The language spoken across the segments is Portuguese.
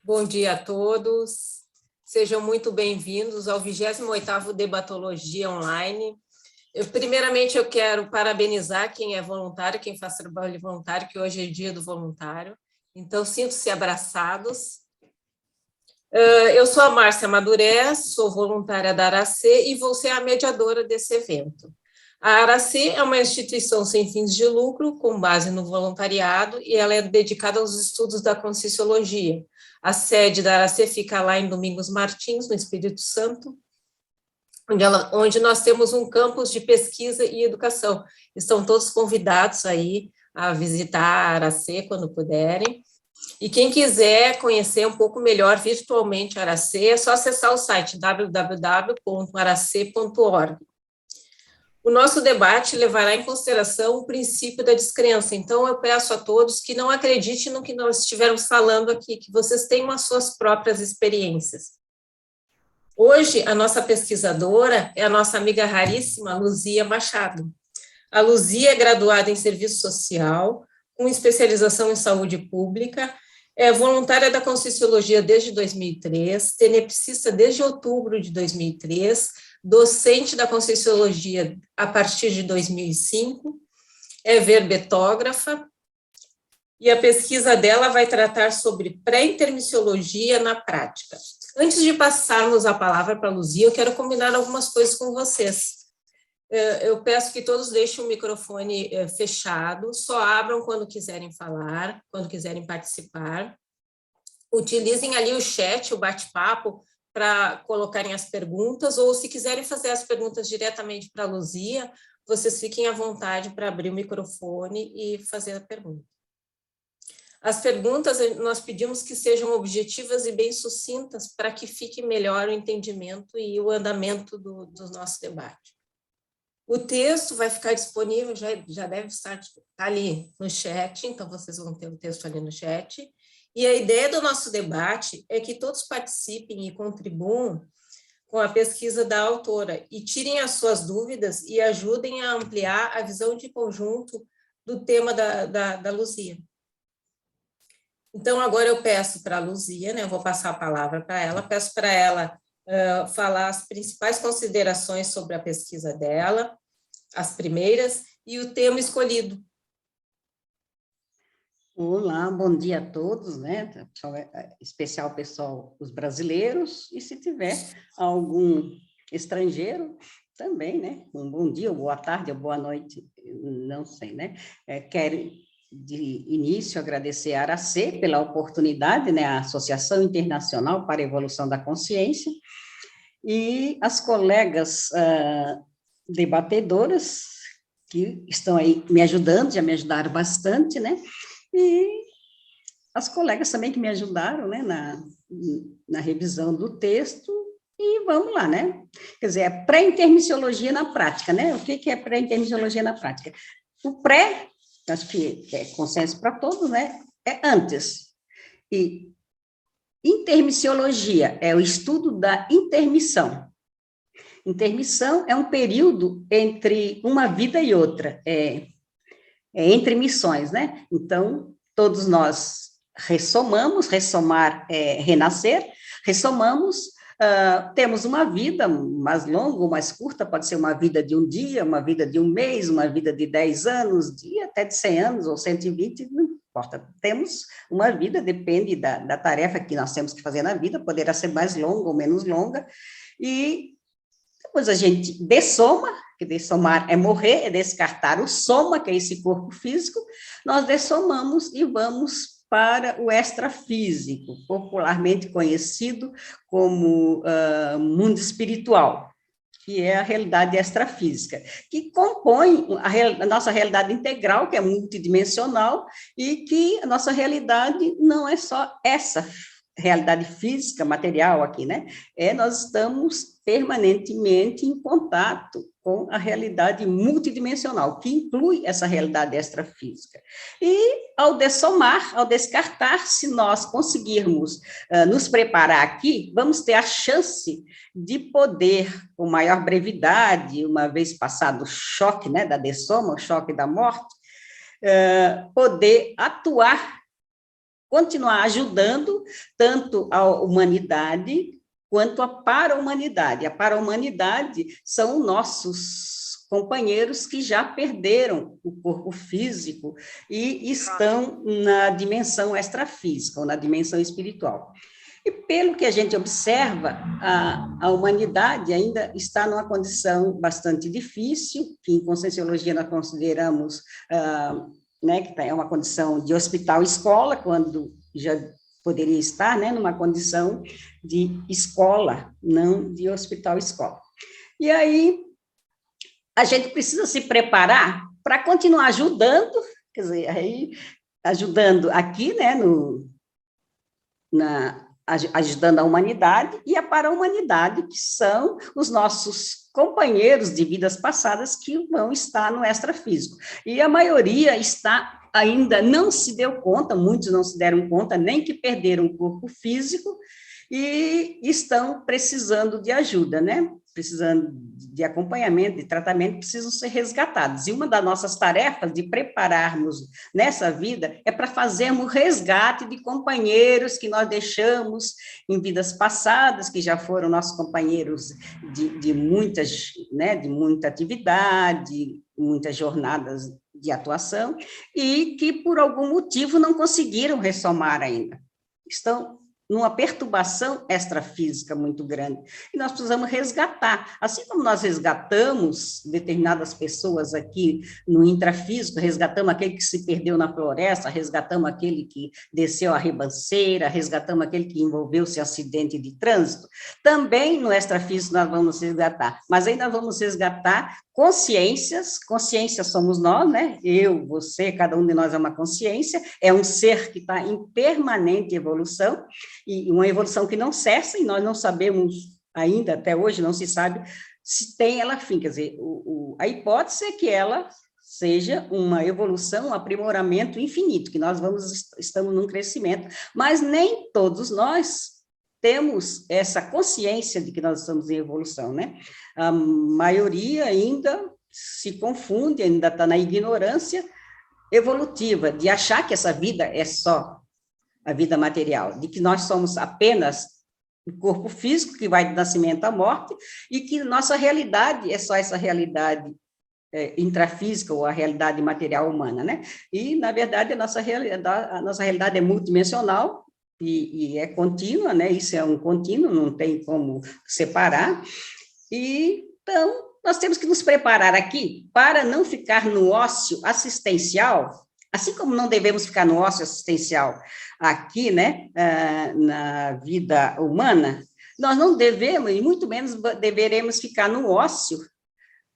Bom dia a todos, sejam muito bem-vindos ao 28º Debatologia Online. Primeiramente, eu quero parabenizar quem é voluntário, quem faz trabalho voluntário, que hoje é dia do voluntário, então sinto-se abraçados. Eu sou a Márcia Madurez, sou voluntária da Aracê e vou ser a mediadora desse evento. A Aracê é uma instituição sem fins de lucro, com base no voluntariado, e ela é dedicada aos estudos da Conscienciologia. A sede da Aracê fica lá em Domingos Martins, no Espírito Santo, onde nós temos um campus de pesquisa e educação. Estão todos convidados aí a visitar a Aracê quando puderem. E quem quiser conhecer um pouco melhor virtualmente a Aracê, é só acessar o site www.aracê.org. O nosso debate levará em consideração o princípio da descrença, então eu peço a todos que não acreditem no que nós estivermos falando aqui, que vocês tenham as suas próprias experiências. Hoje, a nossa pesquisadora é a nossa amiga raríssima, Luzia Machado. A Luzia é graduada em Serviço Social, com especialização em Saúde Pública, é voluntária da Conscienciologia desde 2003, tenepsista desde outubro de 2003, docente da Conscienciologia a partir de 2005, é verbetógrafa, e a pesquisa dela vai tratar sobre pré-intermissiologia na prática. Antes de passarmos a palavra para a Luzia, eu quero combinar algumas coisas com vocês. Eu peço que todos deixem o microfone fechado, só abram quando quiserem falar, quando quiserem participar. Utilizem ali o chat, o bate-papo, para colocarem as perguntas, ou se quiserem fazer as perguntas diretamente para a Luzia, vocês fiquem à vontade para abrir o microfone e fazer a pergunta. As perguntas, nós pedimos que sejam objetivas e bem sucintas, para que fique melhor o entendimento e o andamento do nosso debate. O texto vai ficar disponível, já deve estar ali no chat, então vocês vão ter o texto ali no chat. E a ideia do nosso debate é que todos participem e contribuam com a pesquisa da autora e tirem as suas dúvidas e ajudem a ampliar a visão de conjunto do tema da Luzia. Então, agora eu peço para a Luzia, né, eu vou passar a palavra para ela, peço para ela falar as principais considerações sobre a pesquisa dela, as primeiras, e o tema escolhido. Olá, bom dia a todos, né? Especial pessoal, os brasileiros, e se tiver algum estrangeiro, também, né? Um bom dia, ou boa tarde, ou boa noite, não sei, né? Quero, de início, agradecer a Aracê pela oportunidade, né? A Associação Internacional para a Evolução da Consciência, e as colegas debatedoras que estão aí me ajudando, já me ajudaram bastante, né? E as colegas também que me ajudaram, né, na revisão do texto, e vamos lá, né? Quer dizer, é pré-intermissiologia na prática, né? O que é pré-intermissiologia na prática? O pré, acho que é consenso para todos, né? É antes. E intermissiologia é o estudo da intermissão. Intermissão é um período entre uma vida e outra, entre missões, né? Então, todos nós ressomamos, ressomar é renascer, ressomamos, temos uma vida mais longa ou mais curta, pode ser uma vida de um dia, uma vida de um mês, uma vida de 10 anos, até de 100 anos ou 120, não importa. Temos uma vida, depende da tarefa que nós temos que fazer na vida, poderá ser mais longa ou menos longa, e depois a gente dessoma, que dessomar é morrer, é descartar o soma, que é esse corpo físico, nós dessomamos e vamos para o extrafísico, popularmente conhecido como mundo espiritual, que é a realidade extrafísica, que compõe a nossa realidade integral, que é multidimensional, e que a nossa realidade não é só essa realidade física, material aqui, né? Nós estamos permanentemente em contato com a realidade multidimensional, que inclui essa realidade extrafísica. E, ao dessomar, ao descartar, se nós conseguirmos nos preparar aqui, vamos ter a chance de poder, com maior brevidade, uma vez passado o choque, né, da dessoma, o choque da morte, poder atuar continuar ajudando tanto a humanidade quanto a para-humanidade. A para-humanidade são nossos companheiros que já perderam o corpo físico e estão na dimensão extrafísica, ou na dimensão espiritual. E pelo que a gente observa, a humanidade ainda está numa condição bastante difícil, que em Conscienciologia nós consideramos né, que é uma condição de hospital-escola, quando já poderia estar, né, numa condição de escola, não de hospital-escola. E aí, a gente precisa se preparar para continuar ajudando, quer dizer, aí, ajudando aqui, né, ajudando a humanidade e a para-humanidade, que são os nossos companheiros de vidas passadas que vão estar no extrafísico. E a maioria ainda não se deu conta, muitos não se deram conta, nem que perderam o corpo físico, e estão precisando de ajuda, né? Precisando de acompanhamento, de tratamento, precisam ser resgatados. E uma das nossas tarefas de prepararmos nessa vida é para fazermos resgate de companheiros que nós deixamos em vidas passadas, que já foram nossos companheiros de muitas, né, de muita atividade, muitas jornadas de atuação, e que por algum motivo não conseguiram ressomar ainda. Estão numa perturbação extrafísica muito grande, e nós precisamos resgatar, assim como nós resgatamos determinadas pessoas aqui no intrafísico, resgatamos aquele que se perdeu na floresta, resgatamos aquele que desceu a ribanceira, resgatamos aquele que envolveu-se em acidente de trânsito, também no extrafísico nós vamos resgatar, mas ainda vamos resgatar consciências somos nós, né? Eu, você, cada um de nós é uma consciência, é um ser que está em permanente evolução, e uma evolução que não cessa, e nós não sabemos ainda, até hoje, não se sabe se tem ela fim, quer dizer, a hipótese é que ela seja uma evolução, um aprimoramento infinito, que nós estamos num crescimento, mas nem todos nós temos essa consciência de que nós estamos em evolução, né? A maioria ainda se confunde, ainda está na ignorância evolutiva, de achar que essa vida é só a vida material, de que nós somos apenas o corpo físico que vai do nascimento à morte, e que nossa realidade é só essa realidade intrafísica, ou a realidade material humana, né? E, na verdade, a nossa realidade é multidimensional, e é contínua, né? Isso é um contínuo, não tem como separar, e, então, nós temos que nos preparar aqui para não ficar no ócio assistencial, assim como não devemos ficar no ócio assistencial aqui, né, na vida humana, nós não devemos, e muito menos deveremos ficar no ócio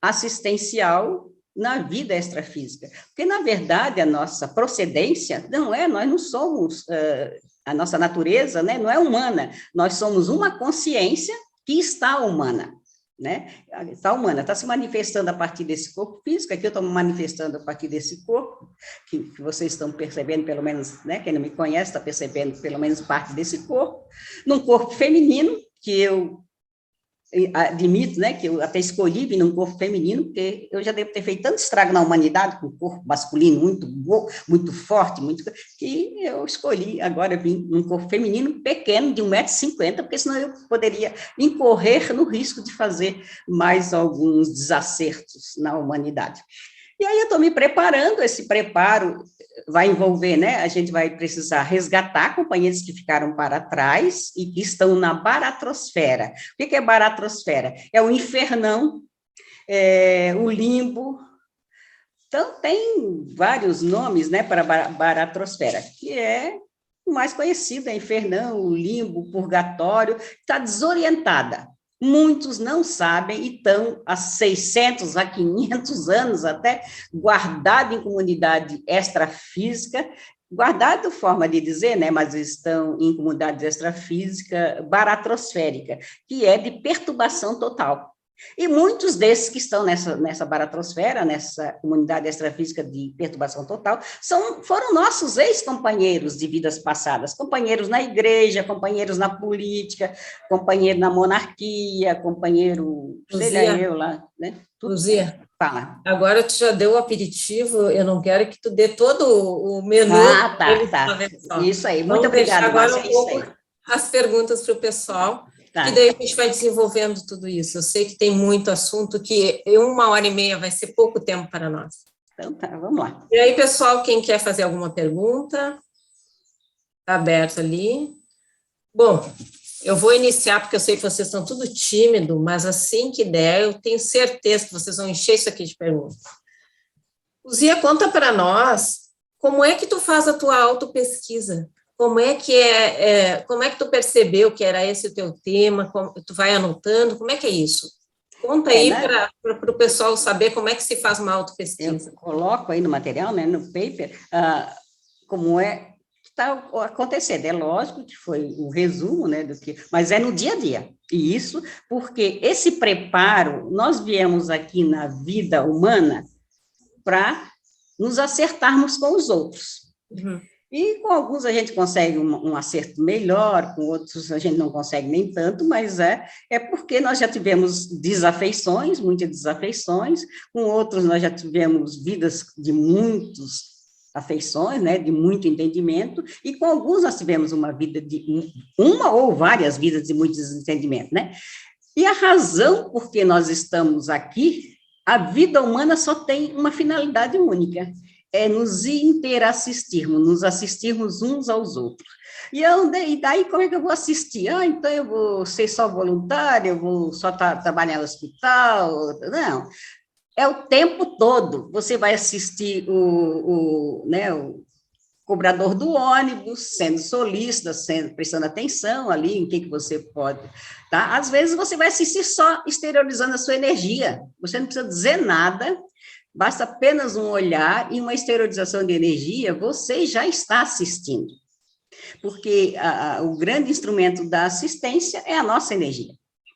assistencial na vida extrafísica, porque, na verdade, a nossa procedência nós não somos, a nossa natureza, né, não é humana, nós somos uma consciência que está humana, né? Está humana, está se manifestando a partir desse corpo físico, aqui eu estou me manifestando a partir desse corpo, que vocês estão percebendo, pelo menos, né, quem não me conhece está percebendo pelo menos parte desse corpo, num corpo feminino, que eu admito, né, que eu até escolhi vir num corpo feminino, porque eu já devo ter feito tanto estrago na humanidade, com um corpo masculino muito forte, que eu escolhi agora vir num corpo feminino pequeno, de 1,50 m, porque senão eu poderia incorrer no risco de fazer mais alguns desacertos na humanidade. E aí eu estou me preparando, esse preparo vai envolver, né, a gente vai precisar resgatar companheiros que ficaram para trás e que estão na baratrosfera. O que é baratrosfera? É o infernão, o limbo. Então, tem vários nomes, né, para a baratrosfera, que é o mais conhecido, é infernão, o limbo, o purgatório, está desorientada. Muitos não sabem e estão há 600, há 500 anos até, guardados em comunidade extrafísica, guardado forma de dizer, né, mas estão em comunidade extrafísica baratrosférica, que é de perturbação total. E muitos desses que estão nessa baratrosfera, nessa comunidade extrafísica de perturbação total, foram nossos ex-companheiros de vidas passadas, companheiros na igreja, companheiros na política, companheiro na monarquia, companheiro, sei lá, eu lá, né? Luzia. Fala. Agora tu já deu o aperitivo, eu não quero que tu dê todo o menu Ah, tá, deles de uma tá. vez só. Isso aí. Muito Vamos deixar obrigada, agora Márcia. um É isso pouco aí. as perguntas para o pessoal, que Tá. daí a gente vai desenvolvendo tudo isso. Eu sei que tem muito assunto, que 1 hora e meia vai ser pouco tempo para nós. Então tá, vamos lá. E aí, pessoal, quem quer fazer alguma pergunta, está aberto ali. Bom, eu vou iniciar, porque eu sei que vocês estão tudo tímido, mas assim que der, eu tenho certeza que vocês vão encher isso aqui de perguntas. Luzia, conta para nós, como é que tu faz a tua autopesquisa? Como é que tu percebeu que era esse o teu tema? Tu vai anotando? Como é que é isso? Conta aí Né? para o pessoal saber como é que se faz uma Eu autopesquisa. coloco aí no material, né, no paper, como é que está acontecendo. É lógico que foi um resumo, né, do que, mas é no dia a dia. E isso porque esse preparo, nós viemos aqui na vida humana para nos acertarmos com os outros. Uhum. E com alguns a gente consegue um acerto melhor, com outros a gente não consegue nem tanto, mas é porque nós já tivemos desafeições, muitas desafeições, com outros nós já tivemos vidas de muitas afeições, né, de muito entendimento, e com alguns nós tivemos uma vida de uma ou várias vidas de muito desentendimento, né? E a razão por que nós estamos aqui, a vida humana só tem uma finalidade única, é nos interassistirmos, nos assistirmos uns aos outros. E daí como é que eu vou assistir? Então eu vou ser só voluntária, eu vou só trabalhar no hospital? Não, é o tempo todo. Você vai assistir né, o cobrador do ônibus, sendo solícita, prestando atenção ali em que você pode, tá? Às vezes você vai assistir só exteriorizando a sua energia, você não precisa dizer nada, basta apenas um olhar e uma exteriorização de energia, você já está assistindo, porque o grande instrumento da assistência é a nossa energia.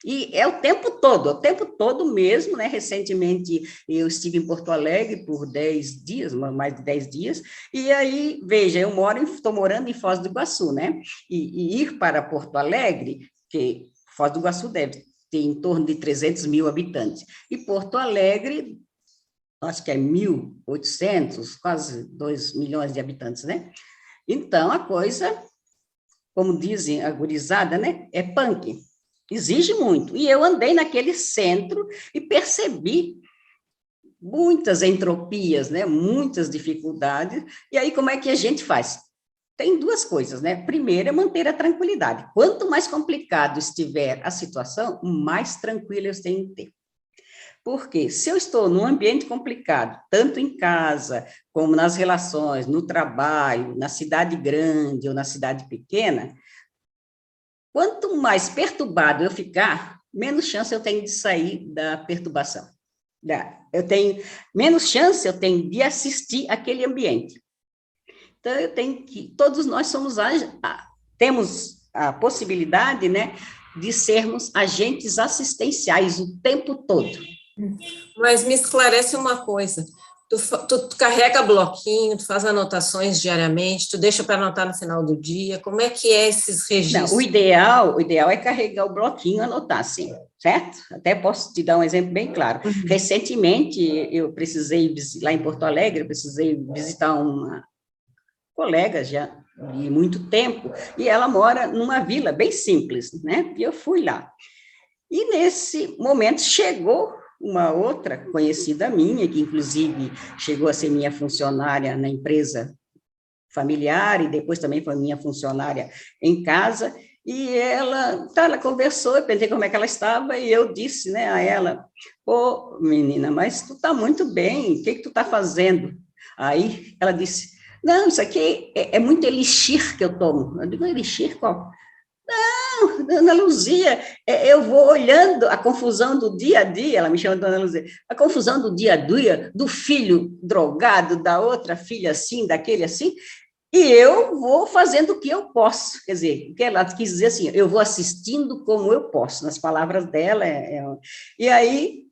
E é o tempo todo mesmo, né? Recentemente eu estive em Porto Alegre por 10 dias, mais de 10 dias, e aí, veja, estou morando em Foz do Iguaçu, né? E ir para Porto Alegre, que Foz do Iguaçu deve ter em torno de 300 mil habitantes, e Porto Alegre, acho que é 1.800, quase 2 milhões de habitantes, né? Então, a coisa, como dizem a gurizada, né? É punk. Exige muito. E eu andei naquele centro e percebi muitas entropias, né? Muitas dificuldades. E aí, como é que a gente faz? Tem duas coisas, né? Primeiro é manter a tranquilidade. Quanto mais complicado estiver a situação, mais tranquilo eu tenho que ter. Porque se eu estou num ambiente complicado, tanto em casa, como nas relações, no trabalho, na cidade grande ou na cidade pequena, quanto mais perturbado eu ficar, menos chance eu tenho de sair da perturbação. Eu tenho menos chance eu tenho de assistir aquele ambiente. Então eu tenho que todos nós temos a possibilidade, né, de sermos agentes assistenciais o tempo todo. Mas me esclarece uma coisa. Tu carrega bloquinho, tu faz anotações diariamente, tu deixa para anotar no final do dia, como é que é esses registros? Não, o ideal é carregar o bloquinho e anotar, sim, certo? Até posso te dar um exemplo bem claro. Recentemente, eu precisei, lá em Porto Alegre, eu precisei visitar uma colega já de muito tempo, e ela mora numa vila bem simples, né? E eu fui lá. E nesse momento chegou uma outra conhecida minha, que inclusive chegou a ser minha funcionária na empresa familiar e depois também foi minha funcionária em casa, e ela conversou, eu perguntei como é que ela estava, e eu disse, né, a ela, ô, menina, mas tu está muito bem, o que tu está fazendo? Aí ela disse, não, isso aqui é muito elixir que eu tomo. Eu digo, elixir qual? Dona Luzia, eu vou olhando a confusão do dia a dia, ela me chama de Dona Luzia, a confusão do dia a dia, do filho drogado, da outra filha assim, daquele assim, e eu vou fazendo o que eu posso, quer dizer, o que ela quis dizer assim, eu vou assistindo como eu posso, nas palavras dela, e aí,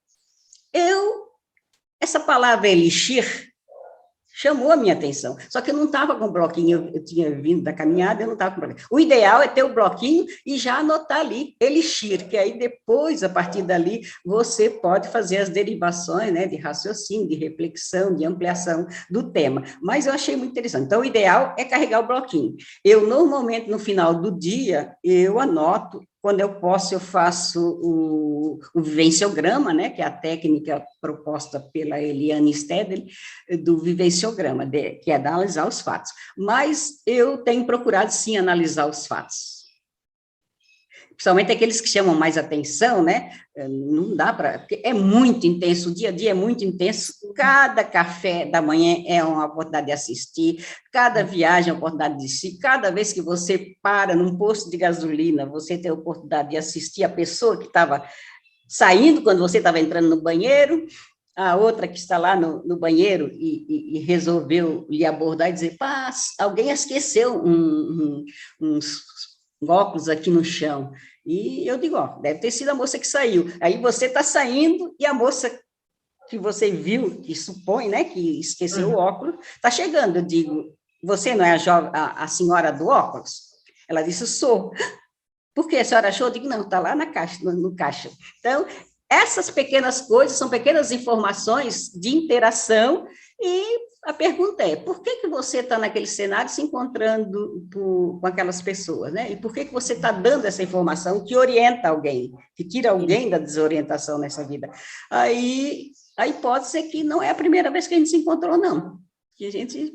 essa palavra elixir, chamou a minha atenção. Só que eu não estava com o bloquinho, eu tinha vindo da caminhada, eu não estava com o bloquinho. O ideal é ter o bloquinho e já anotar ali, elixir, que aí depois, a partir dali, você pode fazer as derivações, né, de raciocínio, de reflexão, de ampliação do tema. Mas eu achei muito interessante. Então, o ideal é carregar o bloquinho. Eu, normalmente, no final do dia, eu anoto. Quando eu posso, eu faço o vivenciograma, né, que é a técnica proposta pela Eliane Stedley, do vivenciograma, que é de analisar os fatos. Mas eu tenho procurado, sim, analisar os fatos. Principalmente aqueles que chamam mais atenção, né? Não dá para... Porque é muito intenso, o dia a dia é muito intenso, cada café da manhã é uma oportunidade de assistir, cada viagem é uma oportunidade de assistir, cada vez que você para num posto de gasolina, você tem a oportunidade de assistir a pessoa que estava saindo quando você estava entrando no banheiro, a outra que está lá no banheiro e resolveu lhe abordar e dizer, pá, alguém esqueceu uns óculos aqui no chão. E eu digo, ó, deve ter sido a moça que saiu. Aí você está saindo e a moça que você viu, que supõe, né, que esqueceu o óculos, está chegando. Eu digo, você não é a senhora do óculos? Ela disse, sou. Por que a senhora achou? Eu digo, não, está lá na caixa, no caixa. Então, essas pequenas coisas são pequenas informações de interação e a pergunta é, por que você está naquele cenário se encontrando com aquelas pessoas, né? E por que você está dando essa informação que orienta alguém, que tira alguém da desorientação nessa vida? Aí, a hipótese é que não é a primeira vez que a gente se encontrou, não. Que a gente,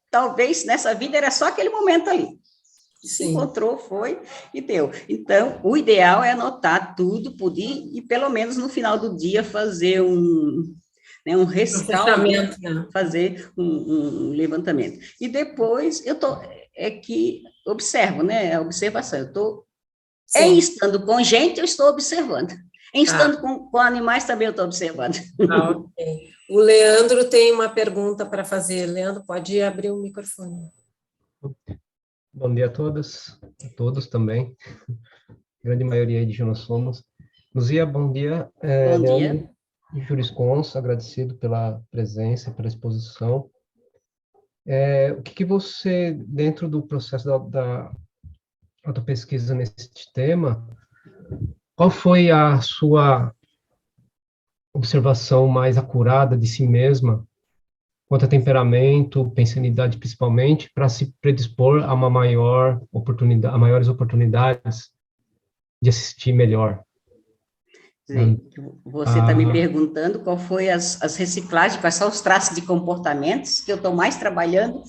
talvez, nessa vida era só aquele momento ali. Se encontrou, foi e deu. Então, o ideal é anotar tudo, poder, e pelo menos no final do dia fazer um rescaldo, fazer um levantamento. E depois eu que observo, né? A observação. Eu estou, estando com gente, eu estou observando. Em estando com animais, também eu estou observando. Okay. O Leandro tem uma pergunta para fazer. Leandro, pode abrir o microfone. Bom dia a todas, a todos também. A grande maioria de nós somos. Luzia, bom dia. Bom Leandro, dia. Juriscons, agradecido pela presença, pela exposição. O que você, dentro do processo da autopesquisa nesse tema, qual foi a sua observação mais acurada de si mesma, quanto a temperamento, pensanidade principalmente, para se predispor a uma maior oportunidade, a maiores oportunidades de assistir melhor? Você está me perguntando qual foi as reciclagens, quais são os traços de comportamentos que eu estou mais trabalhando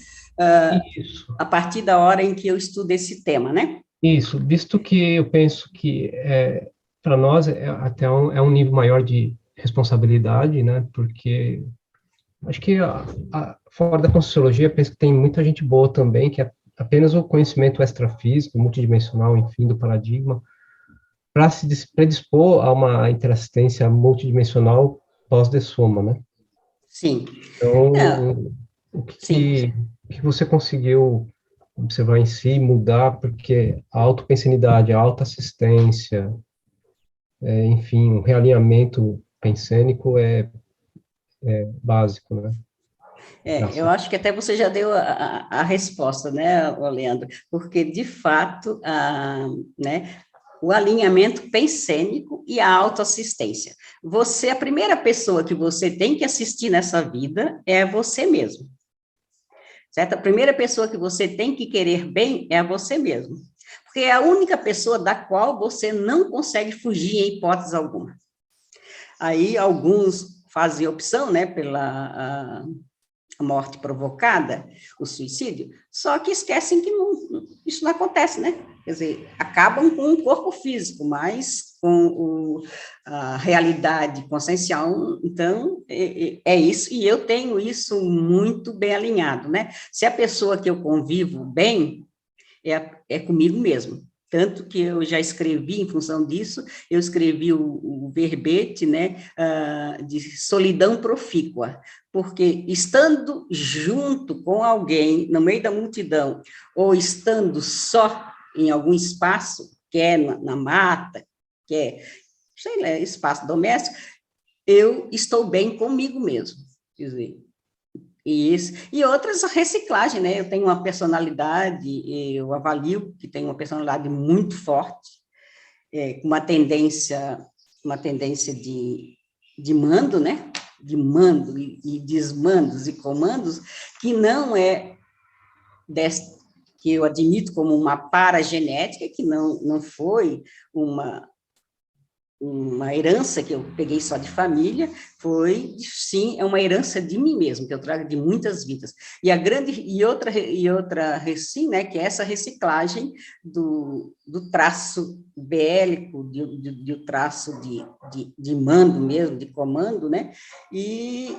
a partir da hora em que eu estudo esse tema, né? Isso, visto que eu penso que para nós até um nível maior de responsabilidade, né? Porque acho que fora da Conscienciologia, eu penso que tem muita gente boa também, que é apenas o conhecimento extrafísico, multidimensional, enfim, do paradigma, para se predispor a uma interassistência multidimensional pós-dessoma, né? Sim. Então, o que você conseguiu observar em si, mudar, porque a autopensenidade, a autoassistência, enfim, o realinhamento pensênico é básico, né? Eu acho que até você já deu a resposta, né, Leandro? Porque, de fato, né, o alinhamento pensênico e a autoassistência. A primeira pessoa que você tem que assistir nessa vida é você mesmo. Certo? A primeira pessoa que você tem que querer bem é a você mesmo. Porque é a única pessoa da qual você não consegue fugir em hipótese alguma. Aí, alguns fazem opção, né, pela a morte provocada, o suicídio, só que esquecem que isso não acontece, né? Quer dizer, acabam com o corpo físico, mas com a realidade consciencial, então, é isso, e eu tenho isso muito bem alinhado, né? Se a pessoa que eu convivo bem, é comigo mesmo. Tanto que eu já escrevi, em função disso, eu escrevi o verbete, né, de solidão profícua, porque estando junto com alguém, no meio da multidão, ou estando só em algum espaço, que é na mata, que é, sei lá, espaço doméstico, eu estou bem comigo mesmo, quer dizer, Isso. E outras, a reciclagem, né? Eu tenho uma personalidade, eu avalio que tenho uma personalidade muito forte, com uma tendência de mando, né? De mando e desmandos e comandos, que não é que eu admito como uma paragenética, que não foi uma herança que eu peguei só de família, sim, é uma herança de mim mesmo, que eu trago de muitas vidas. E outra sim, né, que é essa reciclagem do traço bélico, do traço de mando mesmo, de comando, né, e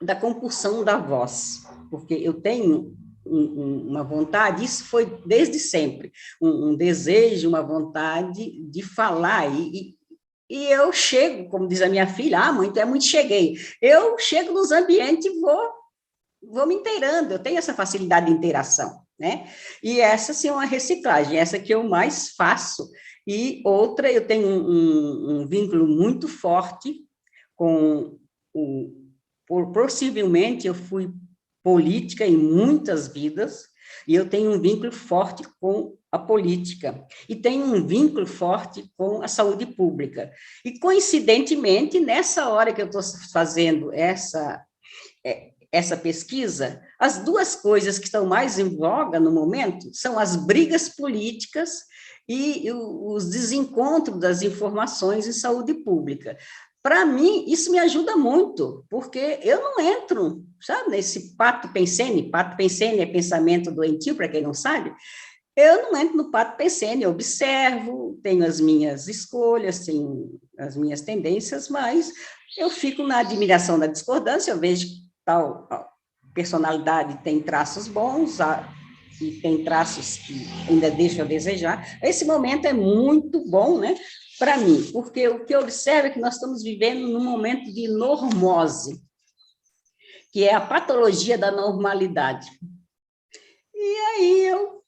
da compulsão da voz, porque eu tenho uma vontade, isso foi desde sempre, um desejo, uma vontade de falar, e eu chego, como diz a minha filha, mãe, tu é muito cheguei. Eu chego nos ambientes e vou me inteirando, eu tenho essa facilidade de interação, né? E essa, sim, é uma reciclagem, essa que eu mais faço. E outra, eu tenho um vínculo muito forte com possivelmente eu fui política em muitas vidas, e eu tenho um vínculo forte com a política, e tenho um vínculo forte com a saúde pública. E, coincidentemente, nessa hora que eu estou fazendo essa pesquisa, as duas coisas que estão mais em voga no momento são as brigas políticas e os desencontros das informações em saúde pública. Para mim, isso me ajuda muito, porque eu não entro, sabe, nesse pato pensene é pensamento doentio, para quem não sabe, eu não entro no pato pensene, eu observo, tenho as minhas escolhas, tenho as minhas tendências, mas eu fico na admiração da discordância, eu vejo que tal personalidade tem traços bons, e tem traços que ainda deixam a desejar. Esse momento é muito bom, né, para mim, porque o que eu observo é que nós estamos vivendo num momento de normose, que é a patologia da normalidade. E aí eu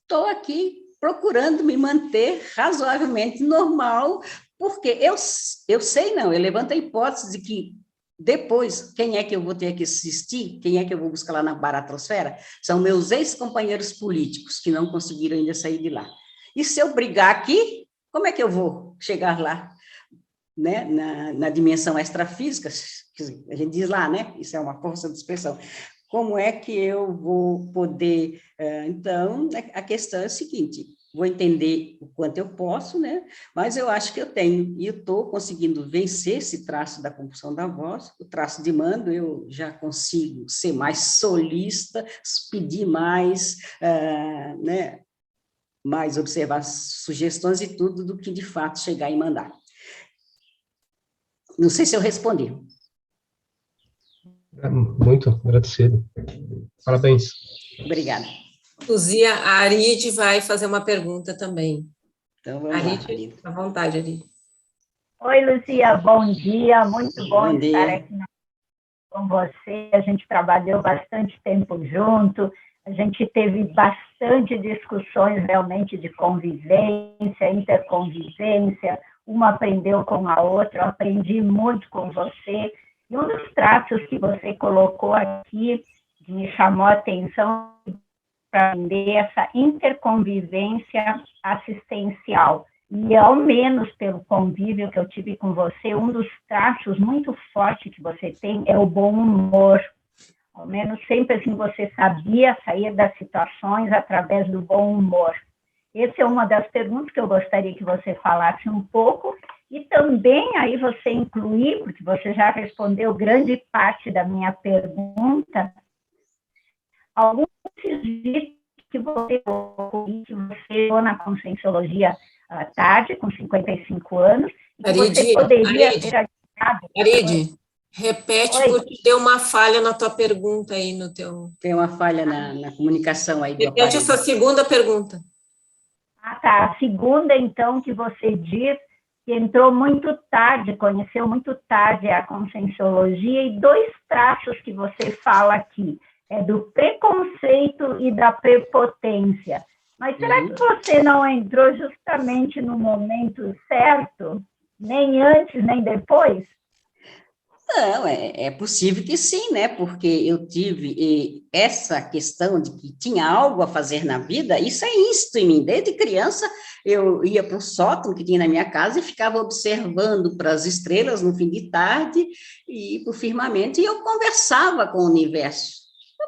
estou aqui procurando me manter razoavelmente normal, porque eu sei não, eu levanto a hipótese de que depois, quem é que eu vou ter que assistir? Quem é que eu vou buscar lá na baratrosfera? São meus ex-companheiros políticos, que não conseguiram ainda sair de lá. E se eu brigar aqui, como é que eu vou chegar lá? Né? Na dimensão extrafísica, que a gente diz lá, né? Isso é uma força de expressão. Como é que eu vou poder... Então, a questão é a seguinte, vou entender o quanto eu posso, né? Mas eu acho que eu tenho, e eu estou conseguindo vencer esse traço da compulsão da voz, o traço de mando, eu já consigo ser mais solista, pedir mais, né? Mais observar sugestões e tudo, do que de fato chegar e mandar. Não sei se eu respondi. Muito agradecido. Parabéns. Obrigada. Luzia, a Aride vai fazer uma pergunta também. Então, vamos lá, Aride. À vontade, Aride. Oi, Luzia, bom dia. Muito bom estar dia. aqui com você. A gente trabalhou bastante tempo junto, a gente teve bastante discussões realmente de convivência, interconvivência, uma aprendeu com a outra, eu aprendi muito com você, e um dos traços que você colocou aqui, que me chamou a atenção para aprender essa interconvivência assistencial. E, ao menos pelo convívio que eu tive com você, um dos traços muito fortes que você tem é o bom humor. Ao menos sempre assim você sabia sair das situações através do bom humor. Essa é uma das perguntas que eu gostaria que você falasse um pouco, e também aí você incluir, porque você já respondeu grande parte da minha pergunta, alguns requisitos que você colocou na conscienciologia tarde, com 55 anos, e que Aride, você poderia ter ajudado. Aride, repete, Oi. porque deu uma falha na tua pergunta aí no teu... Tem uma falha na comunicação aí do Repete aparelho. essa segunda pergunta. Ah, tá. A segunda, então, que você diz que entrou muito tarde, conheceu muito tarde a conscienciologia, e dois traços que você fala aqui, é do preconceito e da prepotência. Mas será que você não entrou justamente no momento certo? Nem antes, nem depois? Não, é possível que sim, né? Porque eu tive essa questão de que tinha algo a fazer na vida, isso é ínsito em mim. Desde criança, eu ia para o sótão que tinha na minha casa e ficava observando para as estrelas no fim de tarde e para o firmamento, e eu conversava com o universo.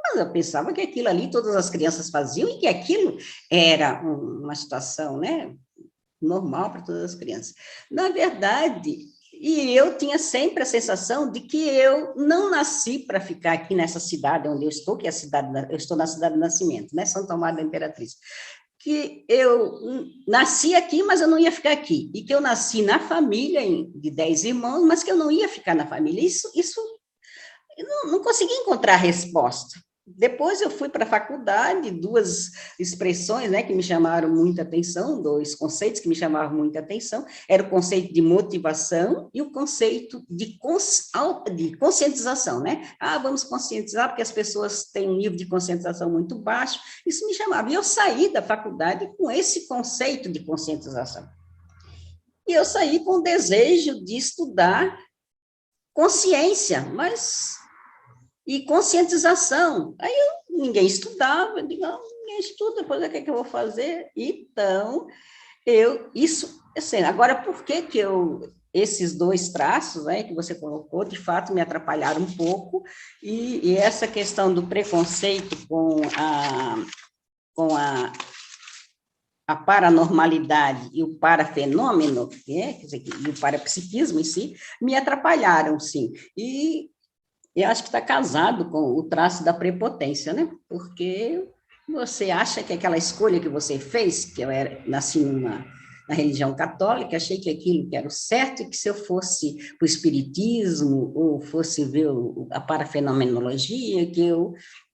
Mas eu pensava que aquilo ali todas as crianças faziam e que aquilo era uma situação, né, normal para todas as crianças. Na verdade, e eu tinha sempre a sensação de que eu não nasci para ficar aqui nessa cidade onde eu estou, que é a cidade, eu estou na cidade de nascimento, né, Santo Amaro da Imperatriz, que eu nasci aqui, mas eu não ia ficar aqui, e que eu nasci na família de 10 irmãos, mas que eu não ia ficar na família. Isso eu não consegui encontrar resposta. Depois eu fui para a faculdade, duas expressões, né, que me chamaram muita atenção, dois conceitos que me chamavam muita atenção, era o conceito de motivação e o conceito de conscientização, né? Vamos conscientizar porque as pessoas têm um nível de conscientização muito baixo, isso me chamava. E eu saí da faculdade com esse conceito de conscientização. E eu saí com o desejo de estudar consciência, e conscientização. Aí ninguém estudava, eu digo, ninguém estuda, depois o que é que eu vou fazer? Então, assim, agora, por que esses dois traços, né, que você colocou, de fato, me atrapalharam um pouco, e essa questão do preconceito com a paranormalidade e o parafenômeno, né, quer dizer, e o parapsiquismo em si, me atrapalharam, sim. E eu acho que está casado com o traço da prepotência, né? Porque você acha que aquela escolha que você fez, que eu nasci na religião católica, achei que aquilo que era o certo, e que se eu fosse para o espiritismo, ou fosse ver a parafenomenologia,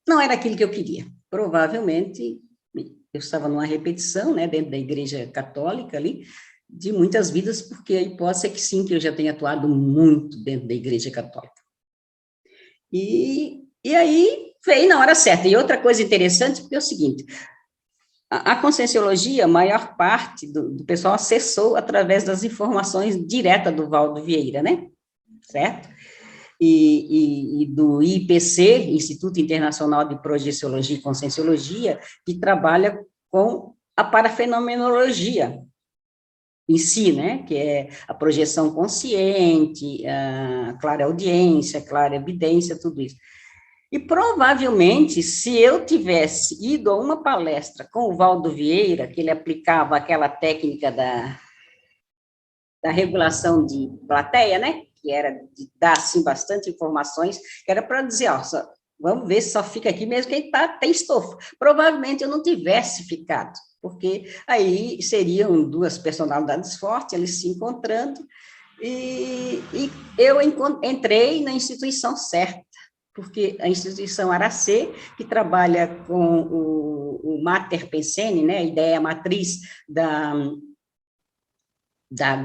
não era aquilo que eu queria. Provavelmente, eu estava numa repetição, né, dentro da igreja católica ali, de muitas vidas, porque a hipótese é que sim, que eu já tenho atuado muito dentro da igreja católica. E aí veio na hora certa. E outra coisa interessante, porque é o seguinte, a conscienciologia, a maior parte do pessoal acessou através das informações diretas do Valdo Vieira, né? Certo? E do IPC, Instituto Internacional de Projeciologia e Conscienciologia, que trabalha com a parafenomenologia em si, né, que é a projeção consciente, a clareaudiência, a clareevidência, tudo isso. E provavelmente, se eu tivesse ido a uma palestra com o Valdo Vieira, que ele aplicava aquela técnica da regulação de plateia, né, que era de dar, assim, bastante informações, que era para dizer, vamos ver se só fica aqui mesmo quem tem estofo. Provavelmente eu não tivesse ficado, porque aí seriam duas personalidades fortes, eles se encontrando, e eu entrei na instituição certa, porque a instituição Aracê, que trabalha com o Mater Pensene, né, a ideia matriz da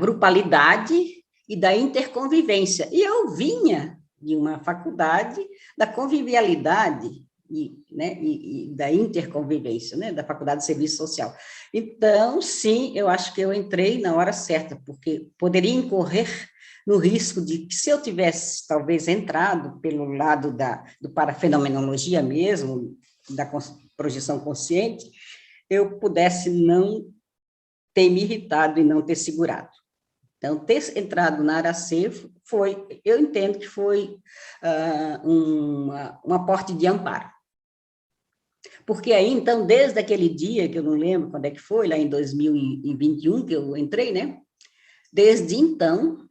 grupalidade e da interconvivência, e eu vinha de uma faculdade da convivialidade e da interconvivência, né, da Faculdade de Serviço Social. Então, sim, eu acho que eu entrei na hora certa, porque poderia incorrer no risco de que, se eu tivesse, talvez, entrado pelo lado do parafenomenologia mesmo, da projeção consciente, eu pudesse não ter me irritado e não ter segurado. Então, ter entrado na Aracê eu entendo que foi um aporte de amparo. Porque aí, então, desde aquele dia, que eu não lembro quando é que foi, lá em 2021, que eu entrei, né? Desde então,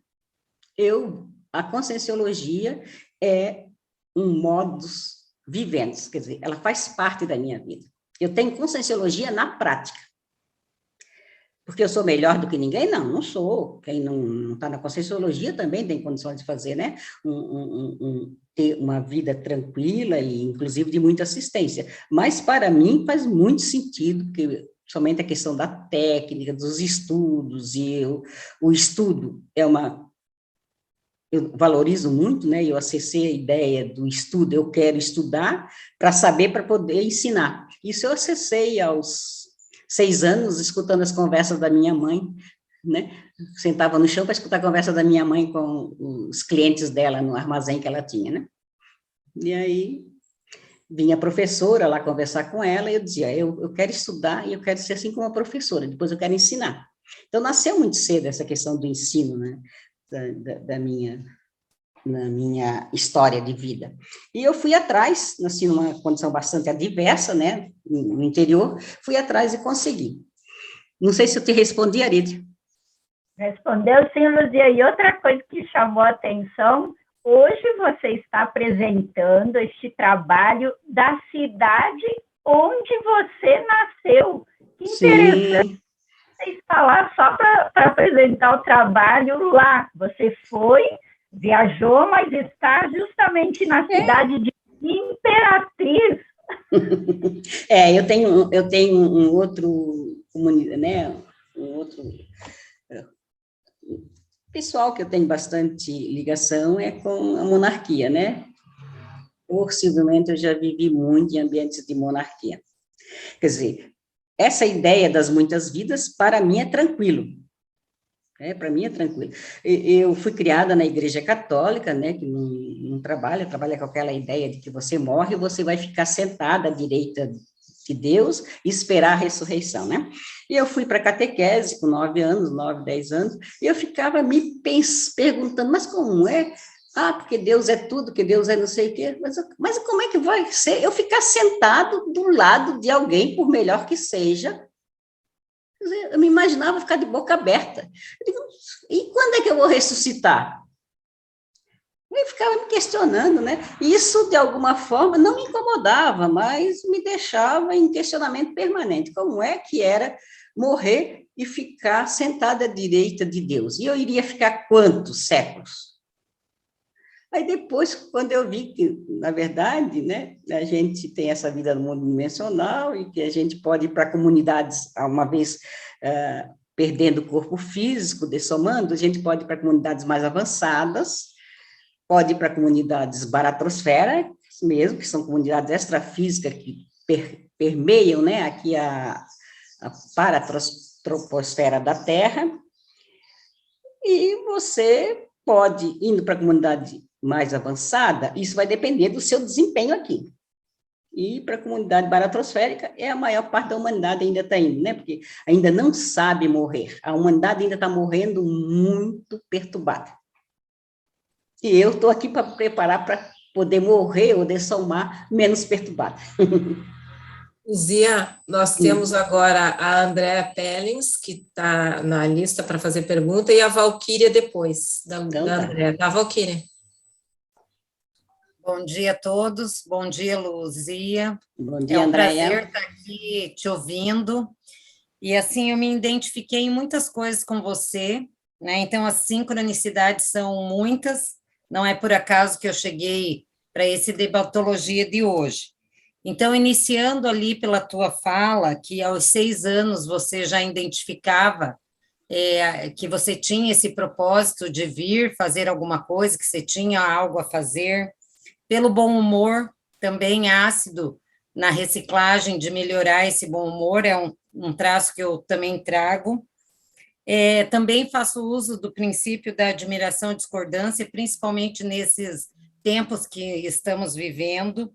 a conscienciologia é um modus vivendi, quer dizer, ela faz parte da minha vida. Eu tenho conscienciologia na prática. Porque eu sou melhor do que ninguém? Não sou. Quem não está na conscienciologia também tem condições de fazer, né? Ter uma vida tranquila e, inclusive, de muita assistência. Mas, para mim, faz muito sentido, porque somente a questão da técnica, dos estudos, o estudo eu valorizo muito, né? Eu acessei a ideia do estudo, eu quero estudar para saber, para poder ensinar. Isso eu acessei aos 6 anos, escutando as conversas da minha mãe, né? sentava no chão para escutar a conversa da minha mãe com os clientes dela no armazém que ela tinha, né? E aí vinha a professora lá conversar com ela, e eu dizia, eu quero estudar e eu quero ser assim como a professora, depois eu quero ensinar. Então, nasceu muito cedo essa questão do ensino, né, na minha história de vida. E eu fui atrás, nasci numa condição bastante adversa, né, no interior, fui atrás e consegui. Não sei se eu te respondi, Arid. Respondeu sim, Luzia. E outra coisa que chamou a atenção, hoje você está apresentando este trabalho da cidade onde você nasceu. Que interessante. Sim. Você está lá só para apresentar o trabalho lá. Você foi, viajou, mas está justamente na cidade de Imperatriz. Eu tenho um outro, né, um outro pessoal que eu tenho bastante ligação é com a monarquia, né? Possivelmente eu já vivi muito em ambientes de monarquia. Quer dizer, essa ideia das muitas vidas, para mim, é tranquilo. Para mim é tranquilo. Eu fui criada na Igreja Católica, né, que não trabalha com aquela ideia de que você morre e você vai ficar sentada à direita de Deus e esperar a ressurreição, né? E eu fui para a catequese com 9, 10 anos, e eu ficava me perguntando, mas como é? Ah, porque Deus é tudo, que Deus é não sei o quê, mas como é que vai ser eu ficar sentado do lado de alguém, por melhor que seja? Eu me imaginava ficar de boca aberta. Eu digo, e quando é que eu vou ressuscitar? Eu ficava me questionando, né? Isso, de alguma forma, não me incomodava, mas me deixava em questionamento permanente. Como é que era morrer e ficar sentada à direita de Deus? E eu iria ficar quantos séculos? Aí depois, quando eu vi que, na verdade, né, a gente tem essa vida no mundo dimensional e que a gente pode ir para comunidades, uma vez perdendo o corpo físico, dessomando, a gente pode ir para comunidades mais avançadas, pode ir para comunidades baratrosfera mesmo, que são comunidades extrafísicas que permeiam, né, aqui a paratroposfera da Terra, e você pode, indo para a comunidade mais avançada, isso vai depender do seu desempenho aqui. E para a comunidade baratrosférica, a maior parte da humanidade ainda está indo, né? Porque ainda não sabe morrer. A humanidade ainda está morrendo muito perturbada. E eu estou aqui para preparar para poder morrer ou dessomar menos perturbada. Luzia, nós temos agora a Andréa Pellins, que está na lista para fazer pergunta, e a Valquíria depois, da Andréa. Tá, Valquíria. Bom dia a todos, bom dia, Luzia. Bom dia, é um Andréa. prazer estar aqui te ouvindo. E, assim, eu me identifiquei em muitas coisas com você, né? Então, as sincronicidades são muitas, não é por acaso que eu cheguei para esse debatologia de hoje. Então, iniciando ali pela tua fala, que aos 6 anos você já identificava que você tinha esse propósito de vir fazer alguma coisa, que você tinha algo a fazer, pelo bom humor, também ácido na reciclagem, de melhorar esse bom humor, é um traço que eu também trago. Também faço uso do princípio da admiração e discordância, principalmente nesses tempos que estamos vivendo.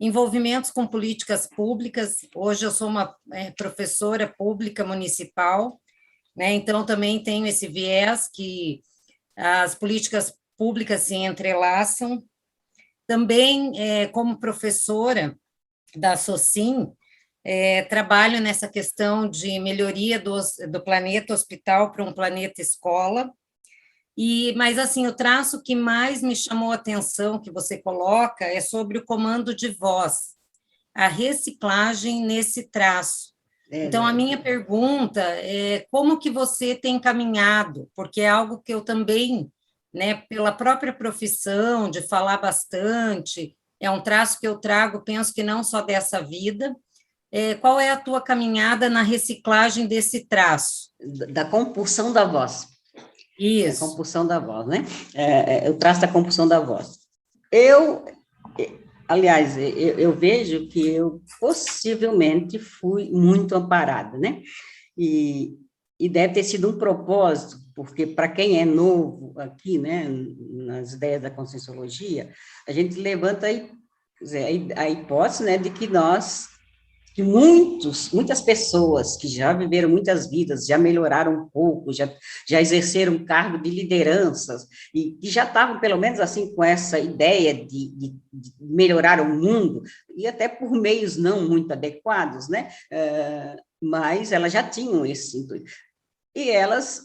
Envolvimentos com políticas públicas, hoje eu sou uma professora pública municipal, né? Então também tenho esse viés que as políticas públicas se entrelaçam. Também, como professora da SOCIM, trabalho nessa questão de melhoria do planeta hospital para um planeta escola, mas, assim, o traço que mais me chamou a atenção, que você coloca, é sobre o comando de voz, a reciclagem nesse traço. Então, a minha pergunta é como que você tem caminhado, porque é algo que eu também, né, pela própria profissão, de falar bastante, é um traço que eu trago, penso que não só dessa vida. Qual é a tua caminhada na reciclagem desse traço? Da compulsão da voz. Isso. A compulsão da voz, né? O traço da compulsão da voz. Aliás, eu vejo que eu possivelmente fui muito amparada, né? E e deve ter sido um propósito, porque para quem é novo aqui, né, nas ideias da Conscienciologia, a gente levanta a hipótese, né, de que muitas pessoas que já viveram muitas vidas, já melhoraram um pouco, já exerceram cargo de lideranças, e que já estavam, pelo menos assim, com essa ideia de melhorar o mundo, e até por meios não muito adequados, né? Mas elas já tinham esse intuito. E elas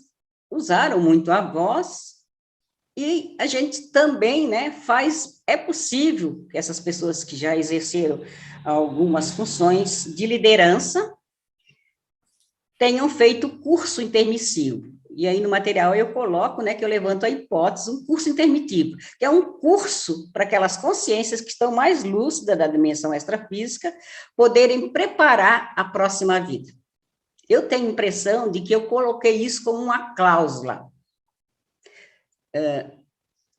usaram muito a voz, e a gente também, né, é possível que essas pessoas que já exerceram algumas funções de liderança tenham feito curso intermissivo. E aí no material eu coloco, né, que eu levanto a hipótese, um curso intermitivo, que é um curso para aquelas consciências que estão mais lúcidas da dimensão extrafísica poderem preparar a próxima vida. Eu tenho a impressão de que eu coloquei isso como uma cláusula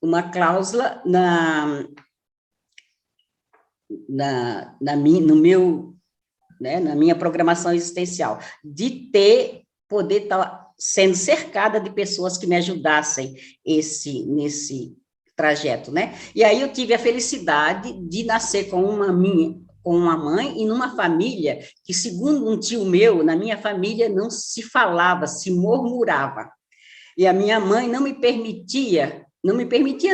no meu, né, na minha programação existencial, de poder estar sendo cercada de pessoas que me ajudassem nesse trajeto, né? E aí eu tive a felicidade de nascer com uma mãe e numa família que, segundo um tio meu, na minha família não se falava, se murmurava. E a minha mãe não me permitia,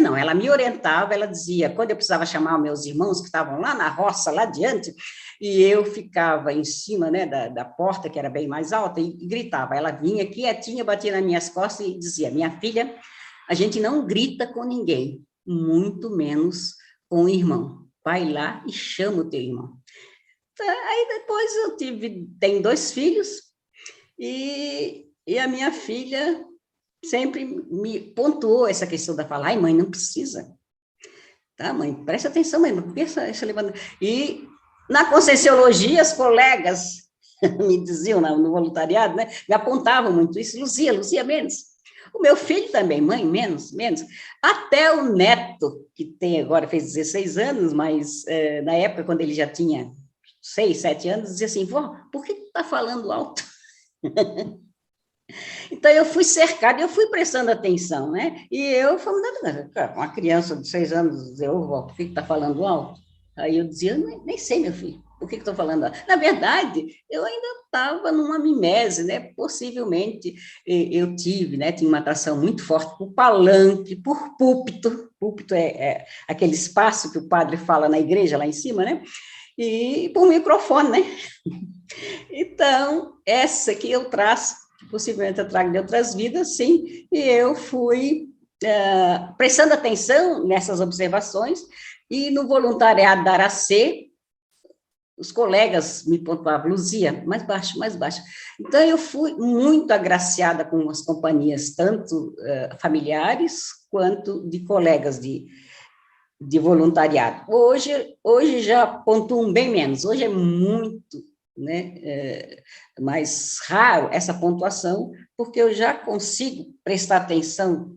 não, ela me orientava, ela dizia, quando eu precisava chamar meus irmãos que estavam lá na roça, lá adiante, e eu ficava em cima, né, da porta, que era bem mais alta, e gritava, ela vinha quietinha, batia nas minhas costas e dizia, minha filha, a gente não grita com ninguém, muito menos com o irmão, vai lá e chama o teu irmão. Aí depois tenho 2 filhos, e a minha filha sempre me pontuou essa questão da fala, ai, mãe, não precisa. Tá, mãe, presta atenção, mãe, por que essa levantamento? E na Conscienciologia, as colegas me diziam no voluntariado, né, me apontavam muito isso, Luzia, menos. O meu filho também, mãe, menos. Até o neto, que tem agora, fez 16 anos, mas na época, quando ele já tinha 6, 7 anos, dizia assim, vó, por que está falando alto? Então, eu fui cercada, eu fui prestando atenção, né? E eu falando, uma criança de 6 anos, dizer, vó, por que está falando alto? Aí eu dizia, nem sei, meu filho, por que estou falando alto? Na verdade, eu ainda estava numa mimese, né? Possivelmente eu tinha uma atração muito forte por palanque, por púlpito. Púlpito é aquele espaço que o padre fala na igreja, lá em cima, né? E por microfone, né? Então, essa que eu traço, possivelmente eu trago de outras vidas, sim, e eu fui prestando atenção nessas observações, e no voluntariado da Aracê, os colegas me pontuavam, Luzia, mais baixo. Então, eu fui muito agraciada com as companhias, tanto familiares, quanto de colegas de voluntariado. Hoje já pontuam bem menos, hoje é muito, né, mais raro essa pontuação, porque eu já consigo prestar atenção,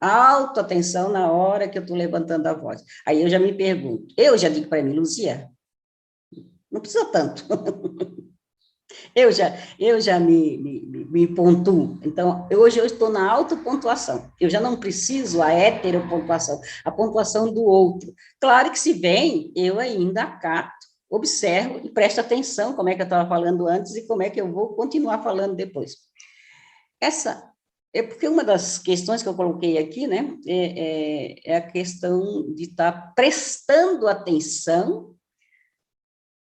autoatenção na hora que eu estou levantando a voz. Aí eu já me pergunto, eu já digo para mim, Luzia, não precisa tanto. eu já me pontuo. Então, hoje eu estou na autopontuação. Eu já não preciso a heteropontuação, a pontuação do outro. Claro que se vem, eu ainda acato, observo e presto atenção como é que eu estava falando antes e como é que eu vou continuar falando depois. Essa é porque uma das questões que eu coloquei aqui, né, é a questão de estar prestando atenção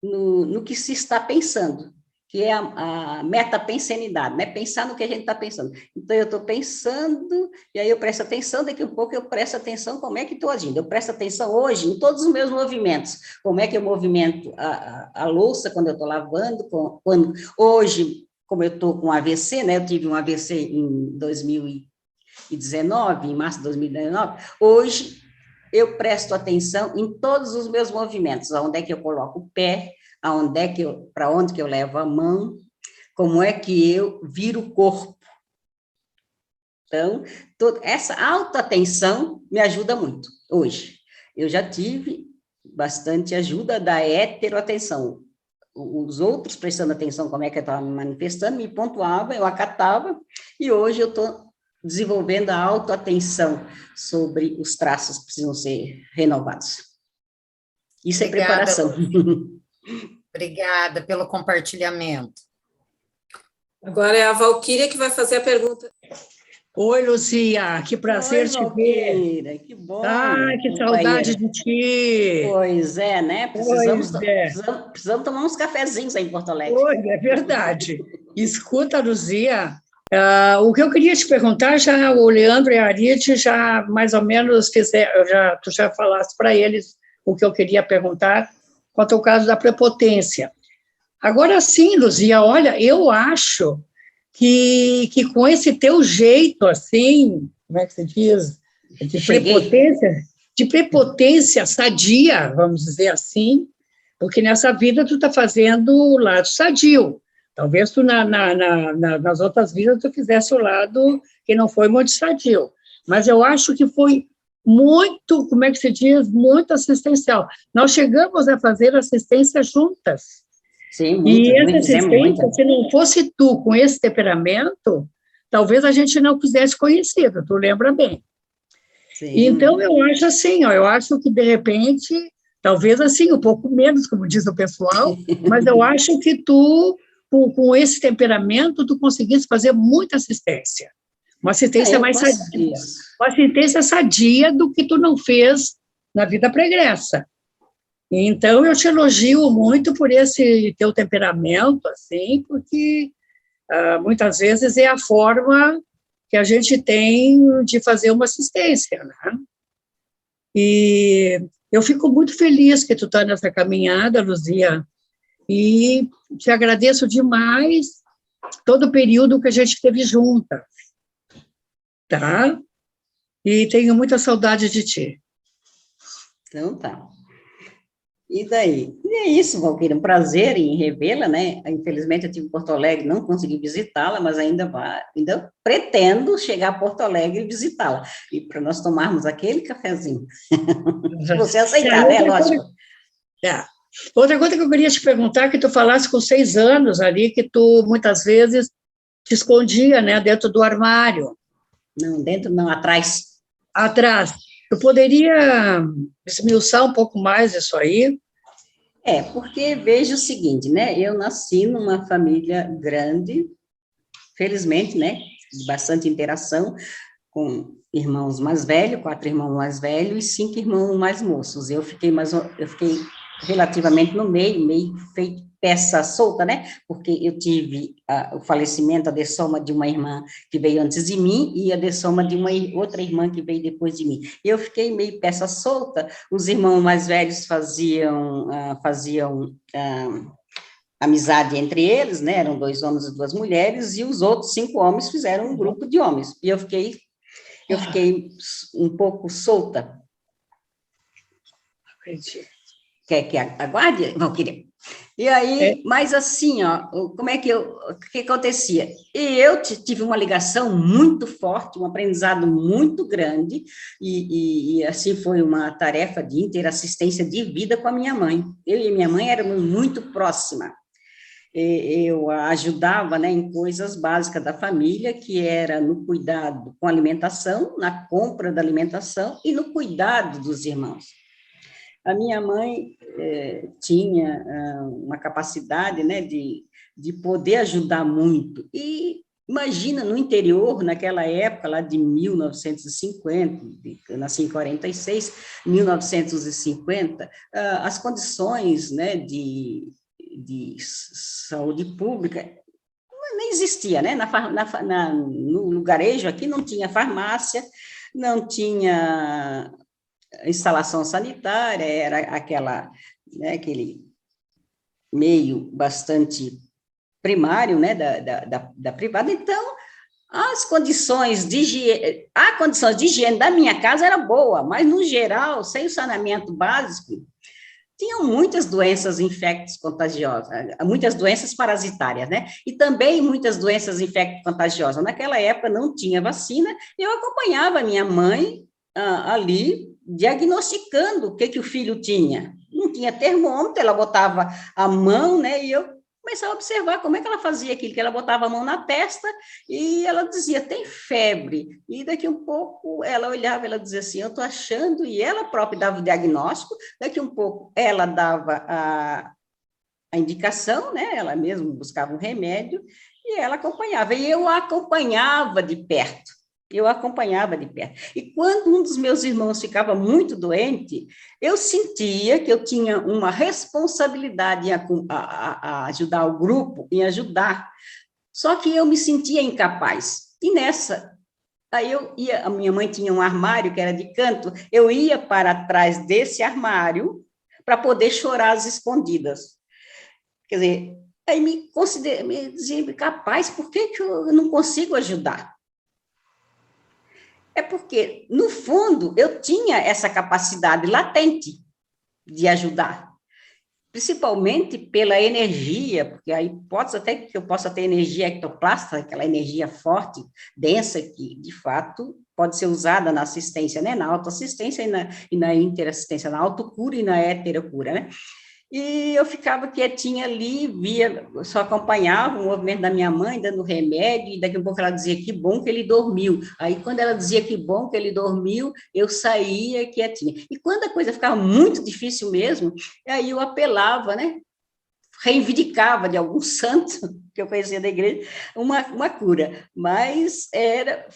no que se está pensando, que é a metapensenidade, né? Pensar no que a gente está pensando. Então, eu estou pensando, e aí eu presto atenção, daqui a pouco eu presto atenção como é que estou agindo. Eu presto atenção hoje em todos os meus movimentos, como é que eu movimento a louça quando eu estou lavando, hoje, como eu estou com AVC, né? Eu tive um AVC em 2019, em março de 2019, hoje eu presto atenção em todos os meus movimentos, aonde é que eu coloco o pé, para onde que eu levo a mão, como é que eu viro o corpo. Então, essa autoatenção me ajuda muito hoje. Eu já tive bastante ajuda da heteroatenção. os outros prestando atenção como é que eu estava me manifestando, me pontuava, eu acatava, e hoje eu estou desenvolvendo a autoatenção sobre os traços que precisam ser renovados. Isso Obrigada, é preparação. Obrigada pelo compartilhamento. Agora é a Valquíria que vai fazer a pergunta. Oi, Luzia, que prazer Oi, te ver. Valquíria, que bom. Ai, que companheira. saudade de ti. Pois é, né? Pois é. Precisamos tomar uns cafezinhos aí em Porto Alegre. Oi, é verdade. Escuta, Luzia, o que eu queria te perguntar, já o Leandro e a Aride já mais ou menos fizeram, tu já falaste para eles o que eu queria perguntar quanto ao caso da prepotência. Agora sim, Luzia, olha, eu acho que com esse teu jeito, assim, como é que se diz? De prepotência sadia, vamos dizer assim, porque nessa vida tu está fazendo o lado sadio. Talvez tu nas outras vidas tu fizesse o lado que não foi muito sadio. Mas eu acho que foi muito, como é que se diz? Muito assistencial. Nós chegamos a fazer assistência juntas. Sim, muito, E essa muito, assistência, muito. se não fosse tu com esse temperamento, talvez a gente não quisesse conhecido, tu lembra bem. Sim. Então, eu acho assim, eu acho que, de repente, talvez assim, um pouco menos, como diz o pessoal, mas eu acho que tu, com esse temperamento, tu conseguisse fazer muita assistência. Uma assistência mais sadia. Uma assistência sadia do que tu não fez na vida pregressa. Então, eu te elogio muito por esse teu temperamento, assim, porque muitas vezes é a forma que a gente tem de fazer uma assistência, né? E eu fico muito feliz que tu está nessa caminhada, Luzia, e te agradeço demais todo o período que a gente esteve juntas, tá? E tenho muita saudade de ti. Então, tá. E daí? E é isso, Valquíria, um prazer em revê-la, né? Infelizmente, eu estive em Porto Alegre, não consegui visitá-la, mas ainda pretendo chegar a Porto Alegre e visitá-la, e para nós tomarmos aquele cafezinho. Se você aceitar, né? Lógico. Outra coisa que eu queria te perguntar, que tu falasse com 6 anos ali, que tu, muitas vezes, te escondia, né, dentro do armário. Não, dentro não, atrás. Atrás. Tu poderia esmiuçar um pouco mais isso aí? Porque veja o seguinte, né, eu nasci numa família grande, felizmente, né, de bastante interação, com irmãos mais velhos, 4 irmãos mais velhos e 5 irmãos mais moços. Eu fiquei relativamente no meio feito peça solta, né? Porque eu tive o falecimento, a dessoma de uma irmã que veio antes de mim e a dessoma de uma outra irmã que veio depois de mim. Eu fiquei meio peça solta, os irmãos mais velhos faziam amizade entre eles, né? Eram 2 homens e 2 mulheres, e os outros 5 homens fizeram um grupo de homens. E eu fiquei um pouco solta. Acredito. Quer que aguarde, Valquíria? E aí, mas assim, ó, o que acontecia? E eu tive uma ligação muito forte, um aprendizado muito grande, e assim foi uma tarefa de interassistência de vida com a minha mãe. Eu e minha mãe éramos muito próximas. Eu a ajudava, né, em coisas básicas da família, que era no cuidado com a alimentação, na compra da alimentação e no cuidado dos irmãos. A minha mãe tinha uma capacidade, né, de poder ajudar muito. E imagina, no interior, naquela época, lá de 1950, eu nasci em 46, 1950, as condições, né, de saúde pública nem existia, né? No lugarejo aqui não tinha farmácia, não tinha instalação sanitária, era aquele meio bastante primário, né, da privada. Então, a condição de higiene da minha casa era boa, mas, no geral, sem o saneamento básico, tinham muitas doenças infecto-contagiosas, muitas doenças parasitárias, né? E também muitas doenças infecto-contagiosas. Naquela época não tinha vacina, eu acompanhava a minha mãe ali, diagnosticando o que o filho tinha. não tinha termômetro, ela botava a mão, né, e eu começava a observar como é que ela fazia aquilo, que ela botava a mão na testa e ela dizia, tem febre, e daqui um pouco ela olhava, ela dizia assim, eu estou achando, e ela própria dava o diagnóstico, daqui um pouco ela dava a indicação, né, ela mesma buscava um remédio, e ela acompanhava, e eu a acompanhava de perto, E quando um dos meus irmãos ficava muito doente, eu sentia que eu tinha uma responsabilidade em a ajudar o grupo, em ajudar, só que eu me sentia incapaz. E nessa, aí eu ia, a minha mãe tinha um armário que era de canto, eu ia para trás desse armário para poder chorar às escondidas. Quer dizer, aí me dizia capaz, por que eu não consigo ajudar? É porque, no fundo, eu tinha essa capacidade latente de ajudar, principalmente pela energia, porque aí pode até que eu possa ter energia ectoplasta, aquela energia forte, densa, que, de fato, pode ser usada na assistência, né? Na autoassistência e na interassistência, na autocura e na heterocura, né? E eu ficava quietinha ali, via, só acompanhava o movimento da minha mãe, dando remédio, e daqui a pouco ela dizia que bom que ele dormiu. Aí, quando ela dizia que bom que ele dormiu, eu saía quietinha. E quando a coisa ficava muito difícil mesmo, aí eu apelava, né? Reivindicava de algum santo que eu conhecia da igreja, uma cura, mas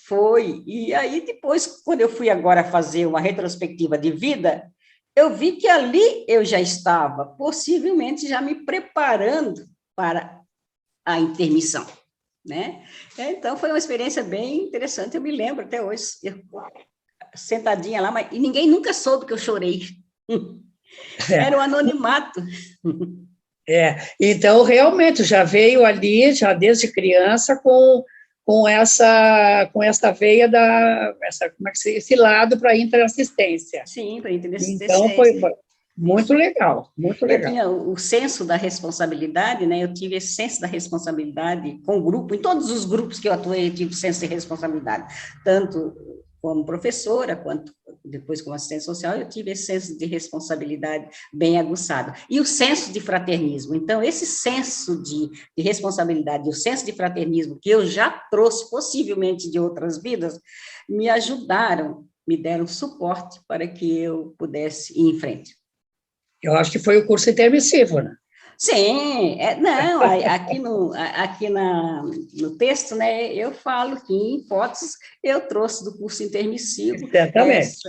foi. E aí, depois, quando eu fui agora fazer uma retrospectiva de vida, eu vi que ali eu já estava, possivelmente, já me preparando para a intermissão, né? Então, foi uma experiência bem interessante, eu me lembro até hoje, sentadinha lá, e ninguém nunca soube que eu chorei. Era um anonimato. Então, realmente, já veio ali, já desde criança, com essa veia como é que esse lado para a interassistência. Sim, para a interassistência. Então, foi muito legal, muito legal. Eu tinha o senso da responsabilidade, né? Eu tive esse senso da responsabilidade com o grupo, em todos os grupos que eu atuei, eu tive senso de responsabilidade, tanto como professora, quanto depois como assistente social, eu tive esse senso de responsabilidade bem aguçado. E o senso de fraternismo. Então, esse senso de responsabilidade e o senso de fraternismo que eu já trouxe, possivelmente de outras vidas, me ajudaram, me deram suporte para que eu pudesse ir em frente. Eu acho que foi o curso intermissivo, né? Sim, não, aqui no texto, né, eu falo que, em hipóteses, eu trouxe do curso intermissivo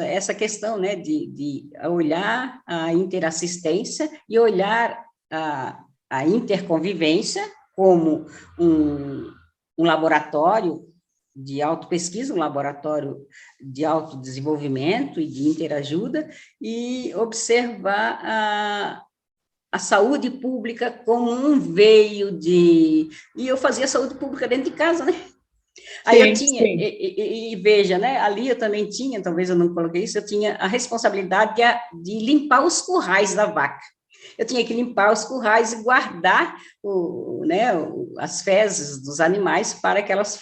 essa questão, né, de olhar a interassistência e olhar a interconvivência como um laboratório de autopesquisa, um laboratório de autodesenvolvimento e de interajuda, e observar a saúde pública como um veio de... E eu fazia saúde pública dentro de casa, né? Aí eu tinha, e veja, né? Ali eu também tinha, talvez eu não coloquei isso, eu tinha a responsabilidade de limpar os currais da vaca. Eu tinha que limpar os currais e guardar as fezes dos animais para que elas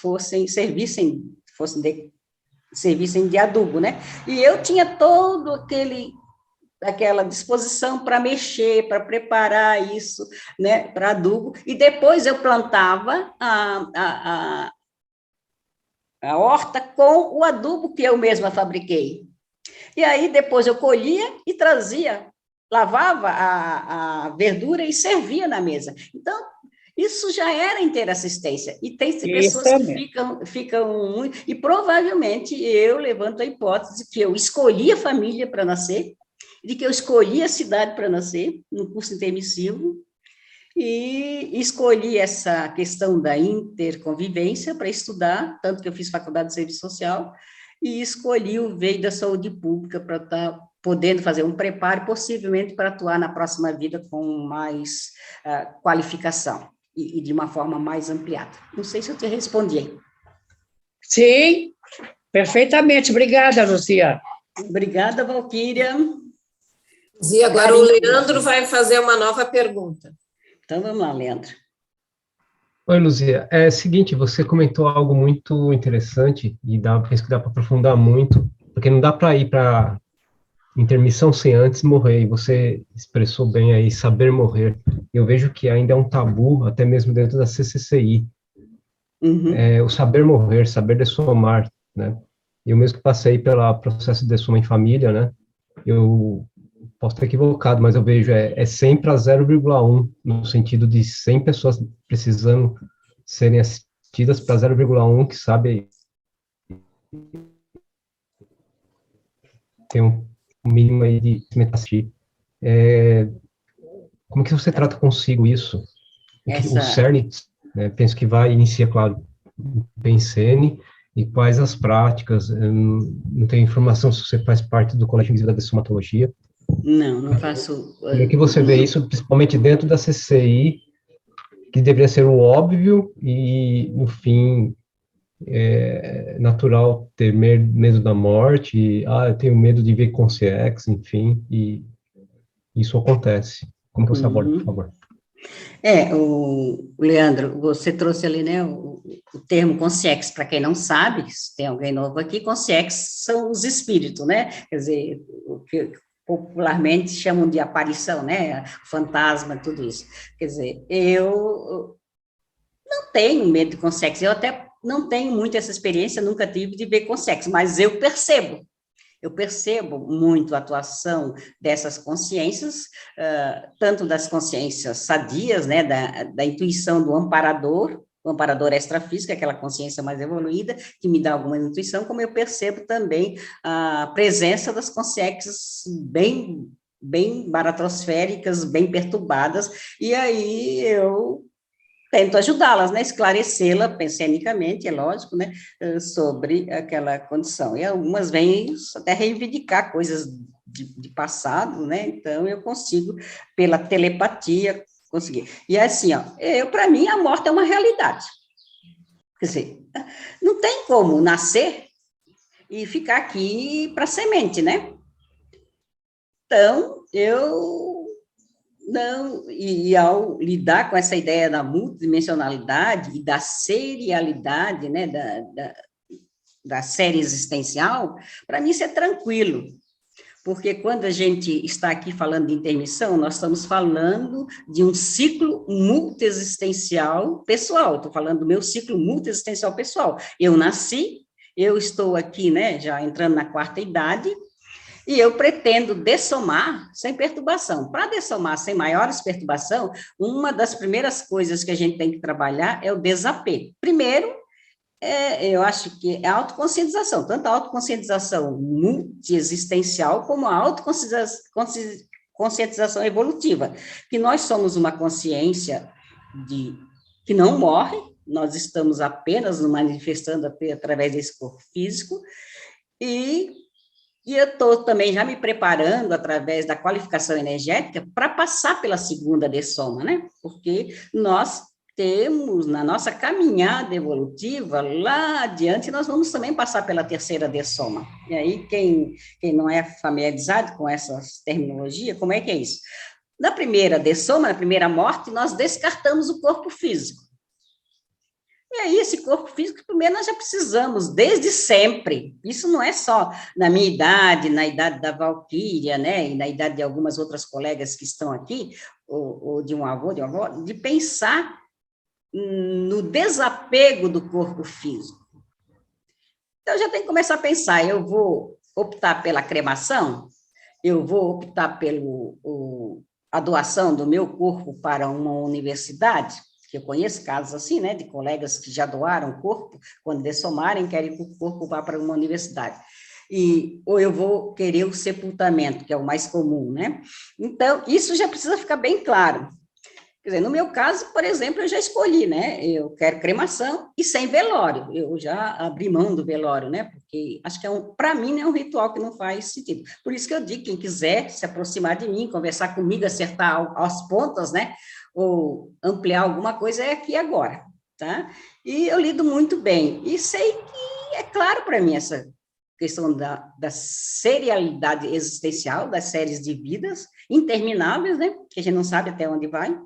servissem de adubo, né? E eu tinha todo aquela disposição para mexer, para preparar isso, né, para adubo, e depois eu plantava a horta com o adubo que eu mesma fabriquei. E aí depois eu colhia e trazia, lavava a verdura e servia na mesa. Então, isso já era interassistência. E tem pessoas que ficam muito... E provavelmente eu levanto a hipótese de que eu escolhi a família para nascer, de que eu escolhi a cidade para nascer, no curso intermissivo, e escolhi essa questão da interconvivência para estudar, tanto que eu fiz faculdade de serviço social, e escolhi o veio da saúde pública para estar podendo fazer um preparo, possivelmente para atuar na próxima vida com mais qualificação e de uma forma mais ampliada. Não sei se eu te respondi aí. Sim, perfeitamente. Obrigada, Luzia. Obrigada, Valquíria. E agora o Leandro vai fazer uma nova pergunta. Então, vamos lá, Leandro. Oi, Luzia. É o seguinte, você comentou algo muito interessante, e penso que dá para aprofundar muito, porque não dá para ir para intermissão sem antes morrer, e você expressou bem aí, saber morrer. Eu vejo que ainda é um tabu, até mesmo dentro da CCCI, o saber morrer, saber dessomar, né? Eu mesmo que passei pelo processo de dessoma em família, né? Eu posso estar equivocado, mas eu vejo é 100 para 0,1, no sentido de 100 pessoas precisando serem assistidas para 0,1 que sabe tem um mínimo aí de assistir. Como que você trata consigo isso? O CERN, né, penso que vai iniciar, claro, o PENSENE, e quais as práticas? Eu não tenho informação se você faz parte do Colégio Invisível da Dessomatologia. Não faço. Como é que você vê isso, principalmente dentro da CCI, que deveria ser o óbvio e, no fim, é natural ter medo da morte, eu tenho medo de ver consciência, enfim, e isso acontece. Como que você aborda, por favor? O Leandro, você trouxe ali, né, o termo consciência, para quem não sabe, se tem alguém novo aqui, consciência são os espíritos, né, quer dizer, o que popularmente chamam de aparição, né, fantasma, tudo isso. Quer dizer, eu não tenho medo de consciência, eu até não tenho muito essa experiência, nunca tive de ver consciência, mas eu percebo muito a atuação dessas consciências, tanto das consciências sadias, né, da intuição do amparador, o amparador extrafísico, aquela consciência mais evoluída, que me dá alguma intuição, como eu percebo também a presença das consciências bem baratrosféricas, bem perturbadas, e aí eu tento ajudá-las, né, esclarecê-la pensenicamente, é lógico, né, sobre aquela condição. E algumas vêm até reivindicar coisas de passado, né, então eu consigo, pela telepatia, conseguir. E assim, para mim, a morte é uma realidade. Quer dizer, não tem como nascer e ficar aqui para semente, né? Então, e ao lidar com essa ideia da multidimensionalidade e da serialidade, né, da série existencial, para mim isso é tranquilo, porque quando a gente está aqui falando de intermissão, nós estamos falando de um ciclo multiexistencial pessoal, estou falando do meu ciclo multiexistencial pessoal. Eu nasci, eu estou aqui, né, já entrando na 4ª idade, e eu pretendo dessomar sem perturbação. Para dessomar sem maiores perturbação, uma das primeiras coisas que a gente tem que trabalhar é o desapego. Primeiro, eu acho que é a autoconscientização, tanto a autoconscientização multiexistencial como a autoconscientização evolutiva, que nós somos uma consciência que não morre, nós estamos apenas nos manifestando através desse corpo físico, e eu estou também já me preparando através da qualificação energética para passar pela 2ª dessoma, né? Porque nós temos, na nossa caminhada evolutiva, lá adiante, nós vamos também passar pela 3ª dessoma. E aí, quem não é familiarizado com essas terminologias, como é que é isso? Na 1ª dessoma, na 1ª morte, nós descartamos o corpo físico. E aí, esse corpo físico, primeiro, nós já precisamos, desde sempre. Isso não é só na minha idade, na idade da Valquíria, né, e na idade de algumas outras colegas que estão aqui, ou de um avô, de uma avó, de pensar no desapego do corpo físico. Então, já tem que começar a pensar, eu vou optar pela cremação, eu vou optar pela doação do meu corpo para uma universidade, que eu conheço casos assim, né, de colegas que já doaram o corpo, quando dessomarem, querem que o corpo vá para uma universidade. Ou eu vou querer o sepultamento, que é o mais comum, né? Então, isso já precisa ficar bem claro. Quer dizer, no meu caso, por exemplo, eu já escolhi, né? Eu quero cremação e sem velório. Eu já abri mão do velório, né? Porque acho que para mim, é um ritual que não faz sentido. Por isso que eu digo, quem quiser se aproximar de mim, conversar comigo, acertar as pontas, né? Ou ampliar alguma coisa, é aqui agora, tá? E eu lido muito bem. E sei que é claro para mim essa questão da serialidade existencial, das séries de vidas intermináveis, né? Que a gente não sabe até onde vai.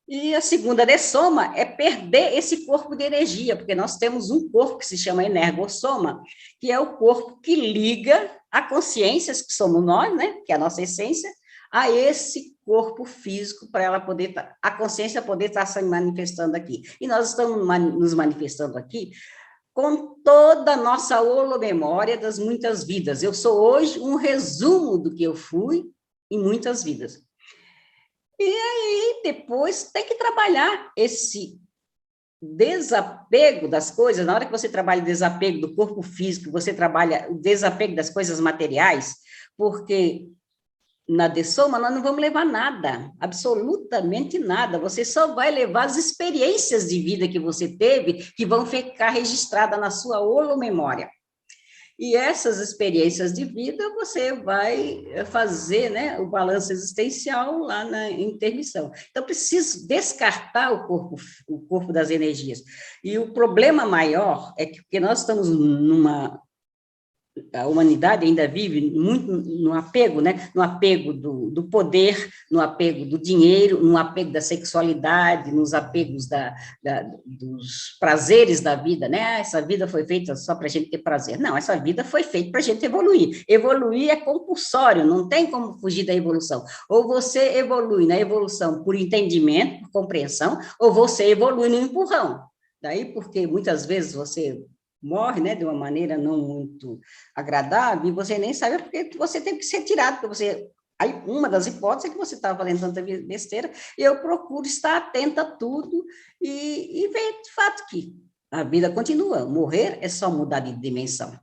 E a 2ª dessoma é perder esse corpo de energia, porque nós temos um corpo que se chama energossoma, que é o corpo que liga a consciências, que somos nós, né, que é a nossa essência, a esse corpo físico, para ela poder, a consciência poder estar se manifestando aqui. E nós estamos nos manifestando aqui com toda a nossa holomemória das muitas vidas. Eu sou hoje um resumo do que eu fui em muitas vidas. E aí, depois, tem que trabalhar esse desapego das coisas. Na hora que você trabalha o desapego do corpo físico, você trabalha o desapego das coisas materiais, porque na dessoma nós não vamos levar nada, absolutamente nada, você só vai levar as experiências de vida que você teve, que vão ficar registradas na sua holomemória. E essas experiências de vida você vai fazer, né, o balanço existencial lá na intermissão. Então, preciso descartar o corpo das energias. E o problema maior é que porque nós estamos a humanidade ainda vive muito no apego, né? No apego do poder, no apego do dinheiro, no apego da sexualidade, nos apegos dos prazeres da vida, né? Essa vida foi feita só para a gente ter prazer. Não, essa vida foi feita para a gente evoluir. Evoluir é compulsório, não tem como fugir da evolução. Ou você evolui na evolução por entendimento, por compreensão, ou você evolui no empurrão. Daí, porque muitas vezes você morre, né, de uma maneira não muito agradável, e você nem sabe porque você teve que ser tirado, porque você... Aí, uma das hipóteses é que você estava fazendo tanta besteira, e eu procuro estar atenta a tudo e ver, de fato, que a vida continua. Morrer é só mudar de dimensão.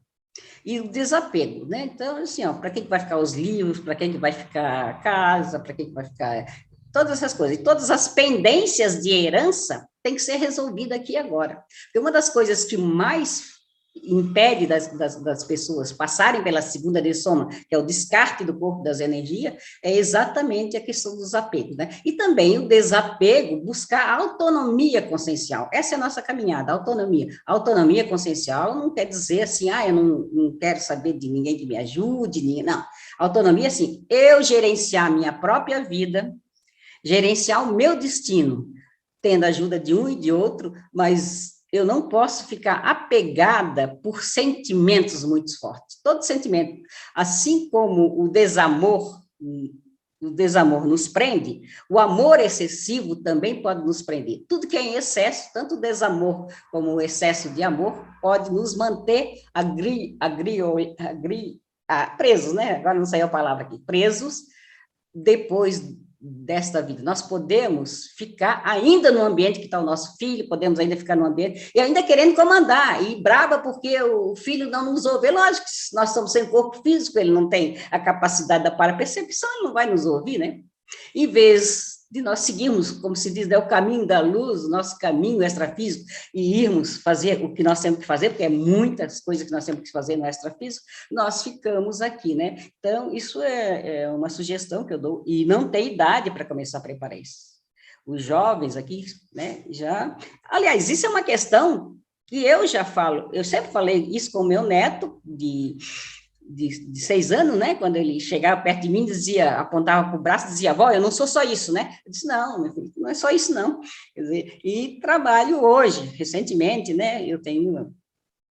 E o desapego, né? Então, assim, ó, para quem que vai ficar os livros, para quem que vai ficar a casa, para quem que vai ficar... Todas essas coisas. E todas as pendências de herança têm que ser resolvidas aqui agora. Porque uma das coisas que mais impede das pessoas passarem pela segunda dessoma, que é o descarte do corpo das energias, é exatamente a questão dos apegos, né? E também o desapego, buscar autonomia consciencial. Essa é a nossa caminhada, autonomia. Autonomia consciencial não quer dizer assim, eu não quero saber de ninguém que me ajude, não. Autonomia, assim, eu gerenciar a minha própria vida, gerenciar o meu destino, tendo a ajuda de um e de outro, mas eu não posso ficar apegada por sentimentos muito fortes. Todo sentimento, assim como o desamor nos prende, o amor excessivo também pode nos prender. Tudo que é em excesso, tanto o desamor como o excesso de amor, pode nos manter presos, né? Agora não saiu a palavra aqui, presos depois desta vida. Nós podemos ficar ainda no ambiente que está o nosso filho, podemos ainda ficar no ambiente, e ainda querendo comandar, e brava porque o filho não nos ouve. Lógico que nós estamos sem corpo físico, ele não tem a capacidade da parapercepção, ele não vai nos ouvir, né? Em vez de nós seguirmos, como se diz, o caminho da luz, o nosso caminho extrafísico, e irmos fazer o que nós temos que fazer, porque é muitas coisas que nós temos que fazer no extrafísico, nós ficamos aqui, né? Então, isso é uma sugestão que eu dou, e não tem idade para começar a preparar isso. Os jovens aqui, né, já... Aliás, isso é uma questão que eu já falo, eu sempre falei isso com o meu neto, de 6 anos, né, quando ele chegava perto de mim, dizia, apontava para o braço, dizia, avó, eu não sou só isso, né? Eu disse, não, meu filho, não é só isso, não. Quer dizer, e trabalho hoje, recentemente, né, ele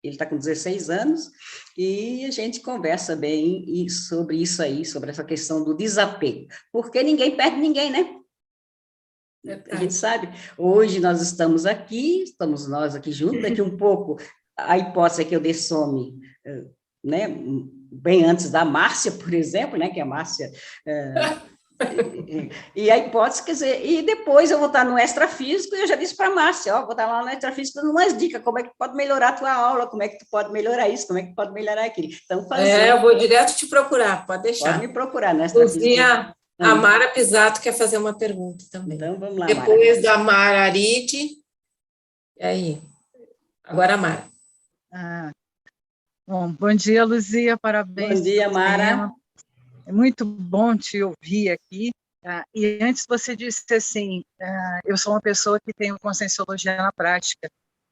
está com 16 anos, e a gente conversa bem sobre isso aí, sobre essa questão do desapego, porque ninguém perde ninguém, né? A gente sabe, hoje nós estamos nós aqui juntos, daqui um pouco, a hipótese é que eu dessome, né, bem antes da Márcia, por exemplo, né, que a Márcia... e a hipótese, quer dizer, e depois eu vou estar no extrafísico, e eu já disse para a Márcia, vou estar lá no extrafísico, dando umas dicas, como é que pode melhorar a tua aula, como é que tu pode melhorar isso, como é que pode melhorar aquilo. Então, eu vou direto te procurar, pode deixar. Pode me procurar no extrafísico. Luzia, a Mara Pisato quer fazer uma pergunta também. Então, vamos lá, depois Mara. Da Mara Aride, e aí? Agora a Mara. Bom dia, Luzia, parabéns. Bom dia, Mara. É muito bom te ouvir aqui. E antes você disse assim, eu sou uma pessoa que tenho conscienciologia na prática.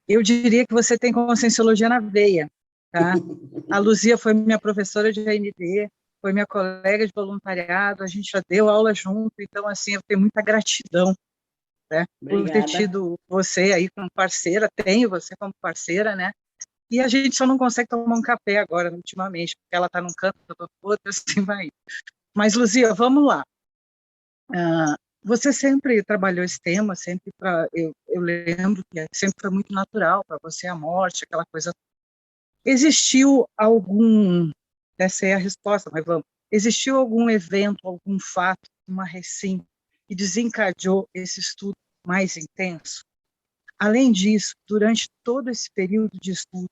Eu diria que você tem conscienciologia na veia. Tá? A Luzia foi minha professora de AND, foi minha colega de voluntariado, a gente já deu aula junto, então, assim, eu tenho muita gratidão, né, por ter tido você aí como parceira, tenho você como parceira, né? e a gente só não consegue tomar um café agora, ultimamente, porque ela está num canto, eu estou no outro, assim vai. Mas, Luzia, vamos lá. Você sempre trabalhou esse tema, sempre eu lembro que sempre foi muito natural para você a morte, aquela coisa. Existiu algum, essa é a resposta, mas vamos, existiu algum evento, algum fato, uma recém, que desencadeou esse estudo mais intenso? Além disso, durante todo esse período de estudo,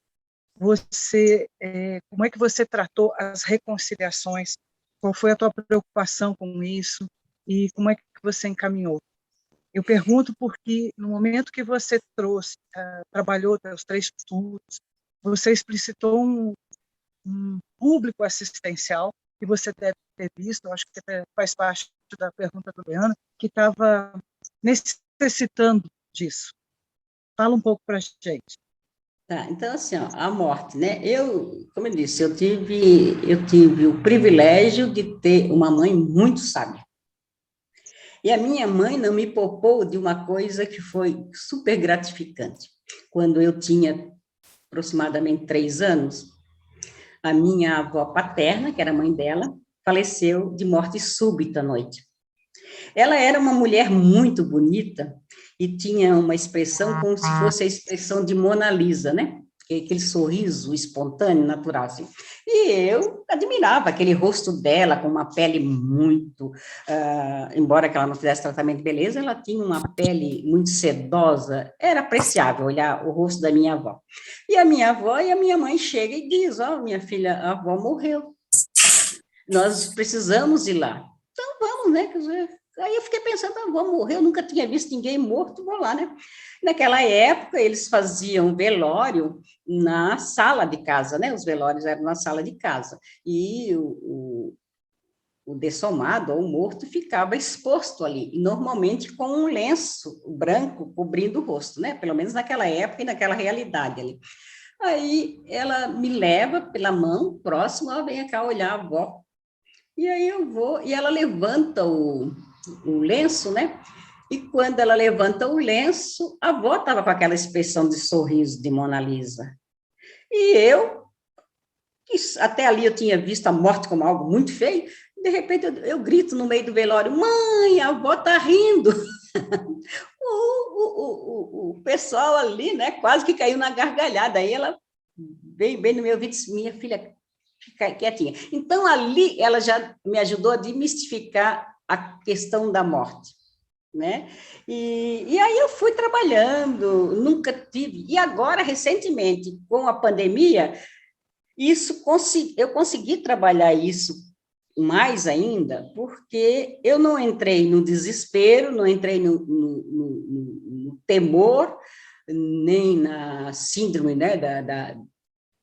como é que você tratou as reconciliações? Qual foi a tua preocupação com isso? E como é que você encaminhou? Eu pergunto porque no momento que você trabalhou os 3 estudos, você explicitou um público assistencial que você deve ter visto, eu acho que faz parte da pergunta do Leandro, que estava necessitando disso. Fala um pouco para a gente. Tá, então, assim, ó, a morte, né? Como eu disse, eu tive o privilégio de ter uma mãe muito sábia. E a minha mãe não me poupou de uma coisa que foi super gratificante. Quando eu tinha aproximadamente 3 anos, a minha avó paterna, que era a mãe dela, faleceu de morte súbita à noite. Ela era uma mulher muito bonita e tinha uma expressão como se fosse a expressão de Mona Lisa, né? Aquele sorriso espontâneo, natural, assim. E eu admirava aquele rosto dela, com uma pele muito... embora ela não fizesse tratamento de beleza, ela tinha uma pele muito sedosa, era apreciável olhar o rosto da minha avó. E a minha avó e a minha mãe chegam e dizem, minha filha, a avó morreu, nós precisamos ir lá. Então, vamos, né, quer dizer... Aí eu fiquei pensando, vou morrer, eu nunca tinha visto ninguém morto, vou lá, né? Naquela época, eles faziam velório na sala de casa, né? Os velórios eram na sala de casa. E o dessomado, ou o morto, ficava exposto ali, e normalmente com um lenço branco cobrindo o rosto, né? Pelo menos naquela época e naquela realidade ali. Aí ela me leva pela mão, próximo, vem cá olhar a avó. E aí eu vou, e ela levanta o lenço, né? E quando ela levanta o lenço, a avó estava com aquela expressão de sorriso de Mona Lisa. E eu, que até ali eu tinha visto a morte como algo muito feio, de repente eu grito no meio do velório, mãe, a avó está rindo. O pessoal ali, né, quase que caiu na gargalhada. Aí ela veio bem no meu ouvido e disse, minha filha, fica quietinha. Então, ali, ela já me ajudou a desmistificar a questão da morte, né? E aí eu fui trabalhando, nunca tive... E agora, recentemente, com a pandemia, eu consegui trabalhar isso mais ainda, porque eu não entrei no desespero, não entrei no temor, nem na síndrome, né,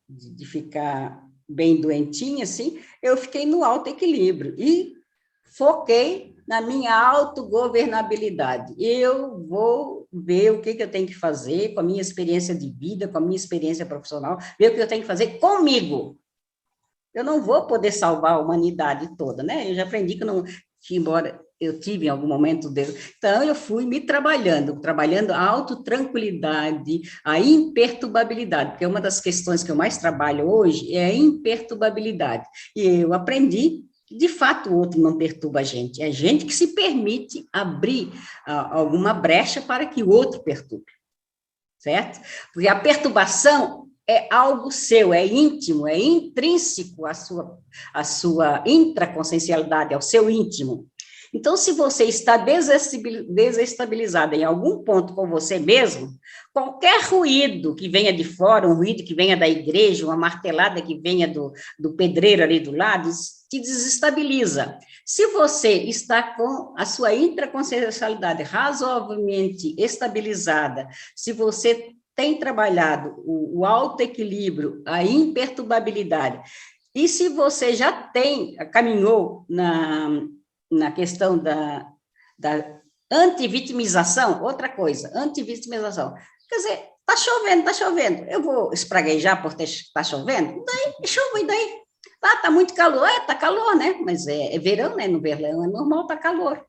de ficar bem doentinha, assim, eu fiquei no alto equilíbrio e foquei na minha autogovernabilidade. Eu vou ver o que eu tenho que fazer com a minha experiência de vida, com a minha experiência profissional, ver o que eu tenho que fazer comigo. Eu não vou poder salvar a humanidade toda, né? Eu já aprendi que embora eu tive em algum momento dele. Então, eu fui me trabalhando a autotranquilidade, a imperturbabilidade, porque uma das questões que eu mais trabalho hoje é a imperturbabilidade. E eu aprendi que, de fato, o outro não perturba a gente. É a gente que se permite abrir alguma brecha para que o outro perturbe, certo? Porque a perturbação é algo seu, é íntimo, é intrínseco à sua intraconsciencialidade, ao seu íntimo. Então, se você está desestabilizada em algum ponto com você mesmo, qualquer ruído que venha de fora, um ruído que venha da igreja, uma martelada que venha do pedreiro ali do lado, te desestabiliza. Se você está com a sua intraconsciencialidade razoavelmente estabilizada, se você tem trabalhado o autoequilíbrio, a imperturbabilidade, e se você já caminhou na questão da antivitimização, outra coisa, antivitimização. Quer dizer, está chovendo, eu vou espraguejar por estar chovendo? Daí, chuva, e daí? Está muito calor, está calor, né? Mas é verão, né? No verão é normal, está calor.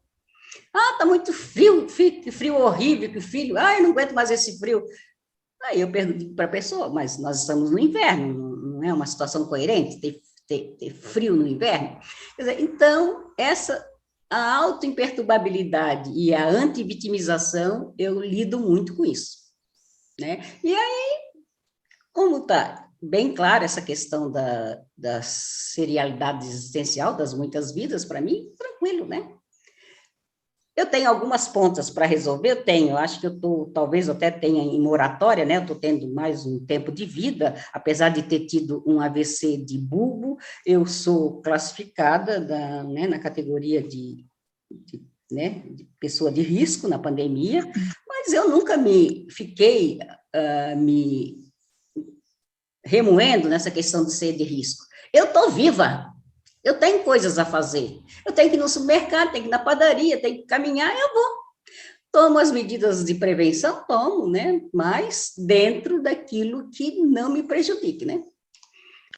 Está muito frio, que frio horrível, que filho, eu não aguento mais esse frio. Aí eu pergunto para a pessoa, mas nós estamos no inverno, não é uma situação coerente ter frio no inverno? Quer dizer, então, a autoimperturbabilidade e a antivitimização, eu lido muito com isso, né? E aí, como está bem clara essa questão da serialidade existencial das muitas vidas, para mim, tranquilo, né? Eu tenho algumas pontas para resolver, eu acho que eu estou, talvez eu até tenha em moratória, né? Eu estou tendo mais um tempo de vida, apesar de ter tido um AVC de bulbo, eu sou classificada né, na categoria né, de pessoa de risco na pandemia, mas eu nunca fiquei me remoendo nessa questão de ser de risco. Eu estou viva. Eu tenho coisas a fazer. Eu tenho que ir no supermercado, tenho que ir na padaria, tenho que caminhar, eu vou. Tomo as medidas de prevenção, tomo, né? Mas dentro daquilo que não me prejudique, né?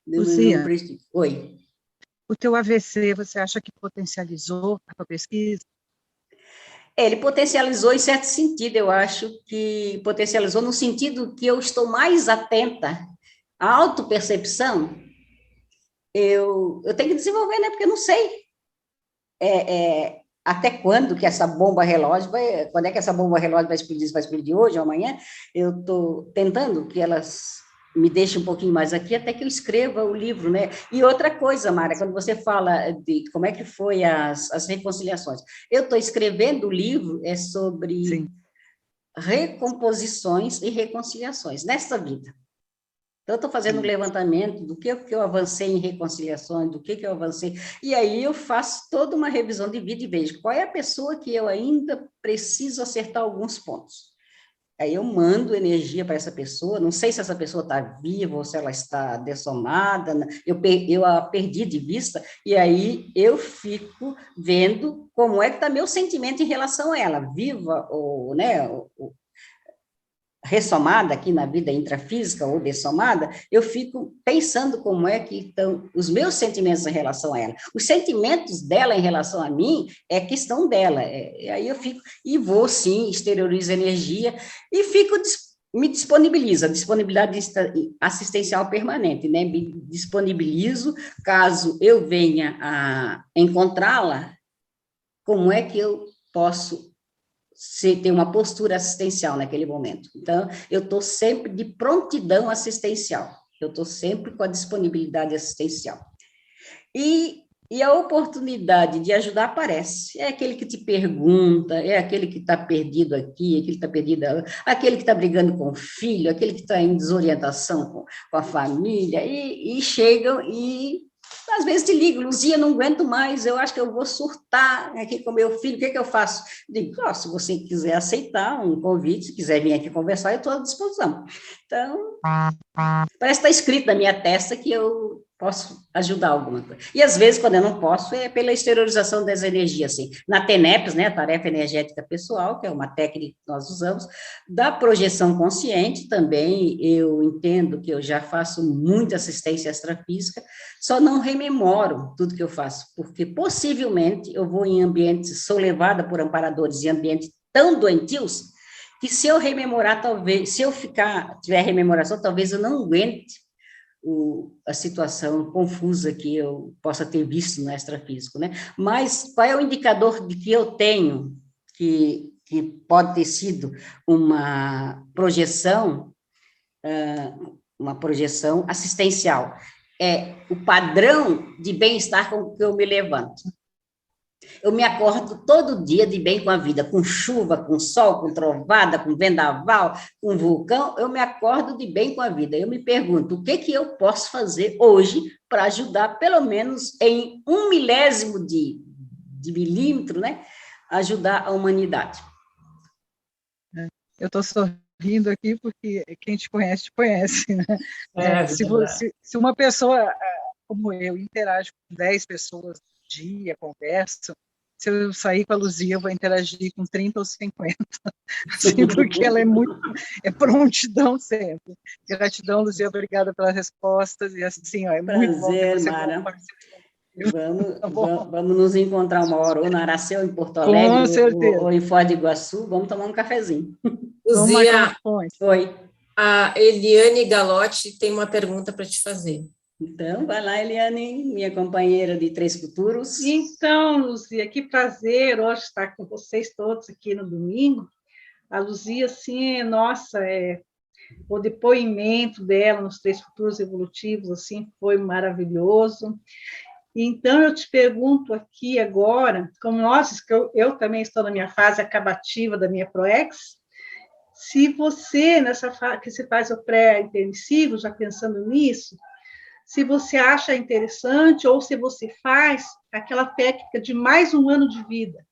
Luzia, Oi. o teu AVC, você acha que potencializou a tua pesquisa? Ele potencializou em certo sentido, eu acho que potencializou no sentido que eu estou mais atenta à autopercepção. Eu tenho que desenvolver, né? Porque eu não sei até quando que essa bomba relógio quando é que essa bomba relógio vai explodir, se vai explodir hoje ou amanhã. Eu estou tentando que elas me deixem um pouquinho mais aqui, até que eu escreva o livro, né? E outra coisa, Mara, quando você fala de como é que foi as reconciliações, eu estou escrevendo o livro sobre Sim. recomposições e reconciliações nesta vida. Então, eu estou fazendo um levantamento do que eu avancei em reconciliações, do que eu avancei, e aí eu faço toda uma revisão de vida e vejo qual é a pessoa que eu ainda preciso acertar alguns pontos. Aí eu mando energia para essa pessoa, não sei se essa pessoa está viva ou se ela está dessomada, eu a perdi de vista, e aí eu fico vendo como é que está meu sentimento em relação a ela, viva ou, né, ressomada aqui na vida intrafísica ou dessomada, eu fico pensando como é que estão os meus sentimentos em relação a ela. Os sentimentos dela em relação a mim é questão dela. Aí eu fico, e vou sim, exteriorizo energia e fico, me disponibilizo, a disponibilidade assistencial permanente, né? Me disponibilizo, caso eu venha a encontrá-la, como é que eu posso ter uma postura assistencial naquele momento. Então, eu estou sempre de prontidão assistencial, eu estou sempre com a disponibilidade assistencial. E a oportunidade de ajudar aparece. É aquele que te pergunta, é aquele que está perdido aqui, aquele que está perdido, aquele que está brigando com o filho, aquele que está em desorientação com a família, e chegam e às vezes te ligo, Luzia, não aguento mais, eu acho que eu vou surtar aqui com meu filho, o que que eu faço? Digo, se você quiser aceitar um convite, se quiser vir aqui conversar, eu estou à disposição. Então, parece que está escrito na minha testa que eu posso ajudar alguma coisa. E, às vezes, quando eu não posso, é pela exteriorização das energias, assim. Na TENEPS, né, a Tarefa Energética Pessoal, que é uma técnica que nós usamos, da projeção consciente também, eu entendo que eu já faço muita assistência extrafísica, só não rememoro tudo que eu faço, porque, possivelmente, eu vou em ambientes, sou levada por amparadores em ambientes tão doentios, que se eu rememorar, talvez, se eu tiver rememoração, talvez eu não aguente a situação confusa que eu possa ter visto no extrafísico, né? Mas qual é o indicador de que eu tenho, que pode ter sido uma projeção assistencial? É o padrão de bem-estar com que eu me levanto. Eu me acordo todo dia de bem com a vida, com chuva, com sol, com trovada, com vendaval, com vulcão, eu me acordo de bem com a vida. Eu me pergunto, o que que eu posso fazer hoje para ajudar, pelo menos em 1/1000 de milímetro, né, ajudar a humanidade. Eu estou sorrindo aqui porque quem te conhece, né? Se uma pessoa como eu interage com 10 pessoas no dia, conversa, se eu sair com a Luzia, eu vou interagir com 30 ou 50, sim, porque ela é prontidão sempre. Gratidão, Luzia, obrigada pelas respostas, e assim, é muito bom ter você Mara. Tá Vamos nos encontrar uma hora, ou na Araceu, em Porto Alegre, com certeza. ou em Foz do Iguaçu, vamos tomar um cafezinho. Luzia, Oi. A Eliane Galotti tem uma pergunta para te fazer. Então, vai lá, Eliane, minha companheira de Três Futuros. Então, Luzia, que prazer hoje estar com vocês todos aqui no domingo. A Luzia, assim, nossa, o depoimento dela nos Três Futuros Evolutivos, assim, foi maravilhoso. Então, eu te pergunto aqui agora, como eu também estou na minha fase acabativa da minha ProEx, se você, nessa fase que você faz o pré-intermissivo, já pensando nisso, se você acha interessante ou se você faz aquela técnica de mais um ano de vida.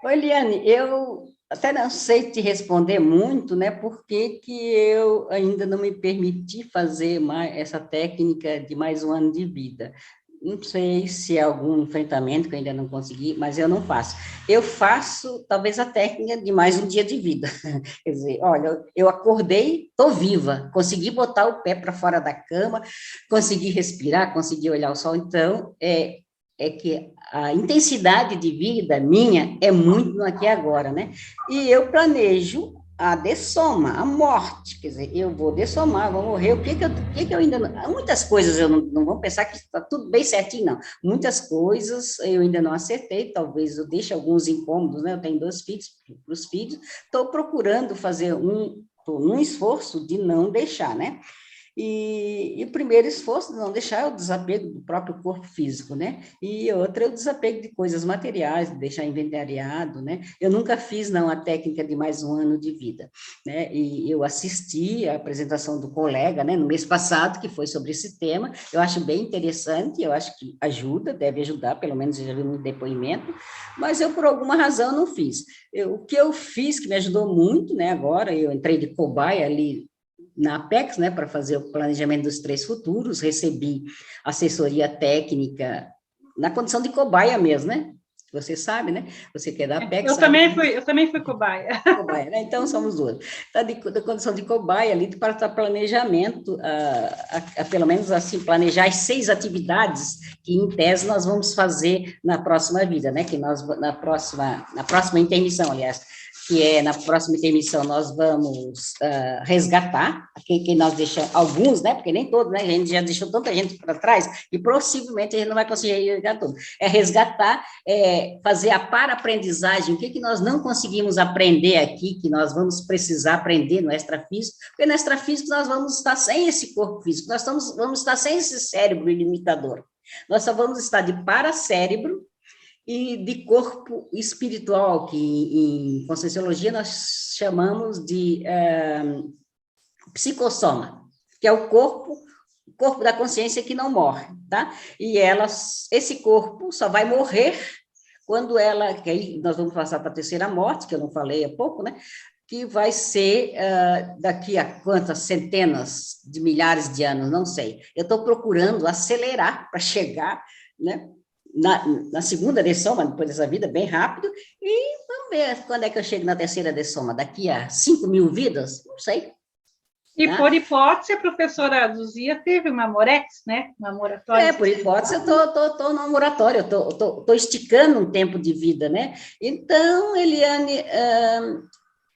Oi, Eliane, eu até não sei te responder muito, né, porque que eu ainda não me permiti fazer essa técnica de mais um ano de vida. Não sei se é algum enfrentamento que eu ainda não consegui, mas eu não faço. Eu faço, talvez, a técnica de mais um dia de vida. Quer dizer, olha, eu acordei, estou viva, consegui botar o pé para fora da cama, consegui respirar, consegui olhar o sol. Então, é que a intensidade de vida minha é muito no aqui e agora, né? E eu planejo a dessoma, a morte, quer dizer, eu vou dessomar, vou morrer, o que que eu ainda não... Muitas coisas eu não vou pensar que está tudo bem certinho, não. Muitas coisas eu ainda não acertei, talvez eu deixe alguns incômodos, né? Eu tenho 2 filhos, para os filhos, estou procurando fazer estou num esforço de não deixar, né? E o primeiro esforço de não deixar é o desapego do próprio corpo físico, né? E outra é o desapego de coisas materiais, de deixar inventariado, né? Eu nunca fiz, não, a técnica de mais um ano de vida, né? E eu assisti a apresentação do colega, né, no mês passado, que foi sobre esse tema. Eu acho bem interessante, eu acho que ajuda, deve ajudar, pelo menos eu já vi um depoimento, mas eu, por alguma razão, não fiz. O que eu fiz, que me ajudou muito, né, agora, eu entrei de cobaia ali na Apex, né, para fazer o planejamento dos 3 futuros, recebi assessoria técnica na condição de cobaia mesmo, né? Você sabe, né? Você que é da Apex. Eu também fui cobaia. Cobaia, né? Então, somos 2. Está da condição de cobaia ali para planejamento, pelo menos assim, planejar as 6 atividades que, em tese, nós vamos fazer na próxima vida, né? Que nós, na próxima intermissão, aliás, que é na próxima intermissão nós vamos resgatar, quem nós deixamos, alguns, né, porque nem todos, né, a gente já deixou tanta gente para trás, e possivelmente a gente não vai conseguir resgatar tudo. É resgatar, fazer a para-aprendizagem, o que nós não conseguimos aprender aqui, que nós vamos precisar aprender no extrafísico, porque no extrafísico nós vamos estar sem esse corpo físico, vamos estar sem esse cérebro ilimitador, nós só vamos estar de paracérebro, e de corpo espiritual, que em Conscienciologia nós chamamos de psicossoma, que é o corpo da consciência que não morre, tá? E esse corpo só vai morrer quando que aí nós vamos passar para a terceira morte, que eu não falei há pouco, né? Que vai ser daqui a quantas centenas de milhares de anos, não sei. Eu estou procurando acelerar para chegar, né? Na segunda dessoma, depois dessa vida, bem rápido, e vamos ver quando é que eu chego na terceira dessoma, daqui a 5.000 vidas, não sei. E por hipótese, a professora Luzia teve uma Morex, né? Uma moratória. Por hipótese, eu estou no moratório, eu estou esticando um tempo de vida, né? Então, Eliane,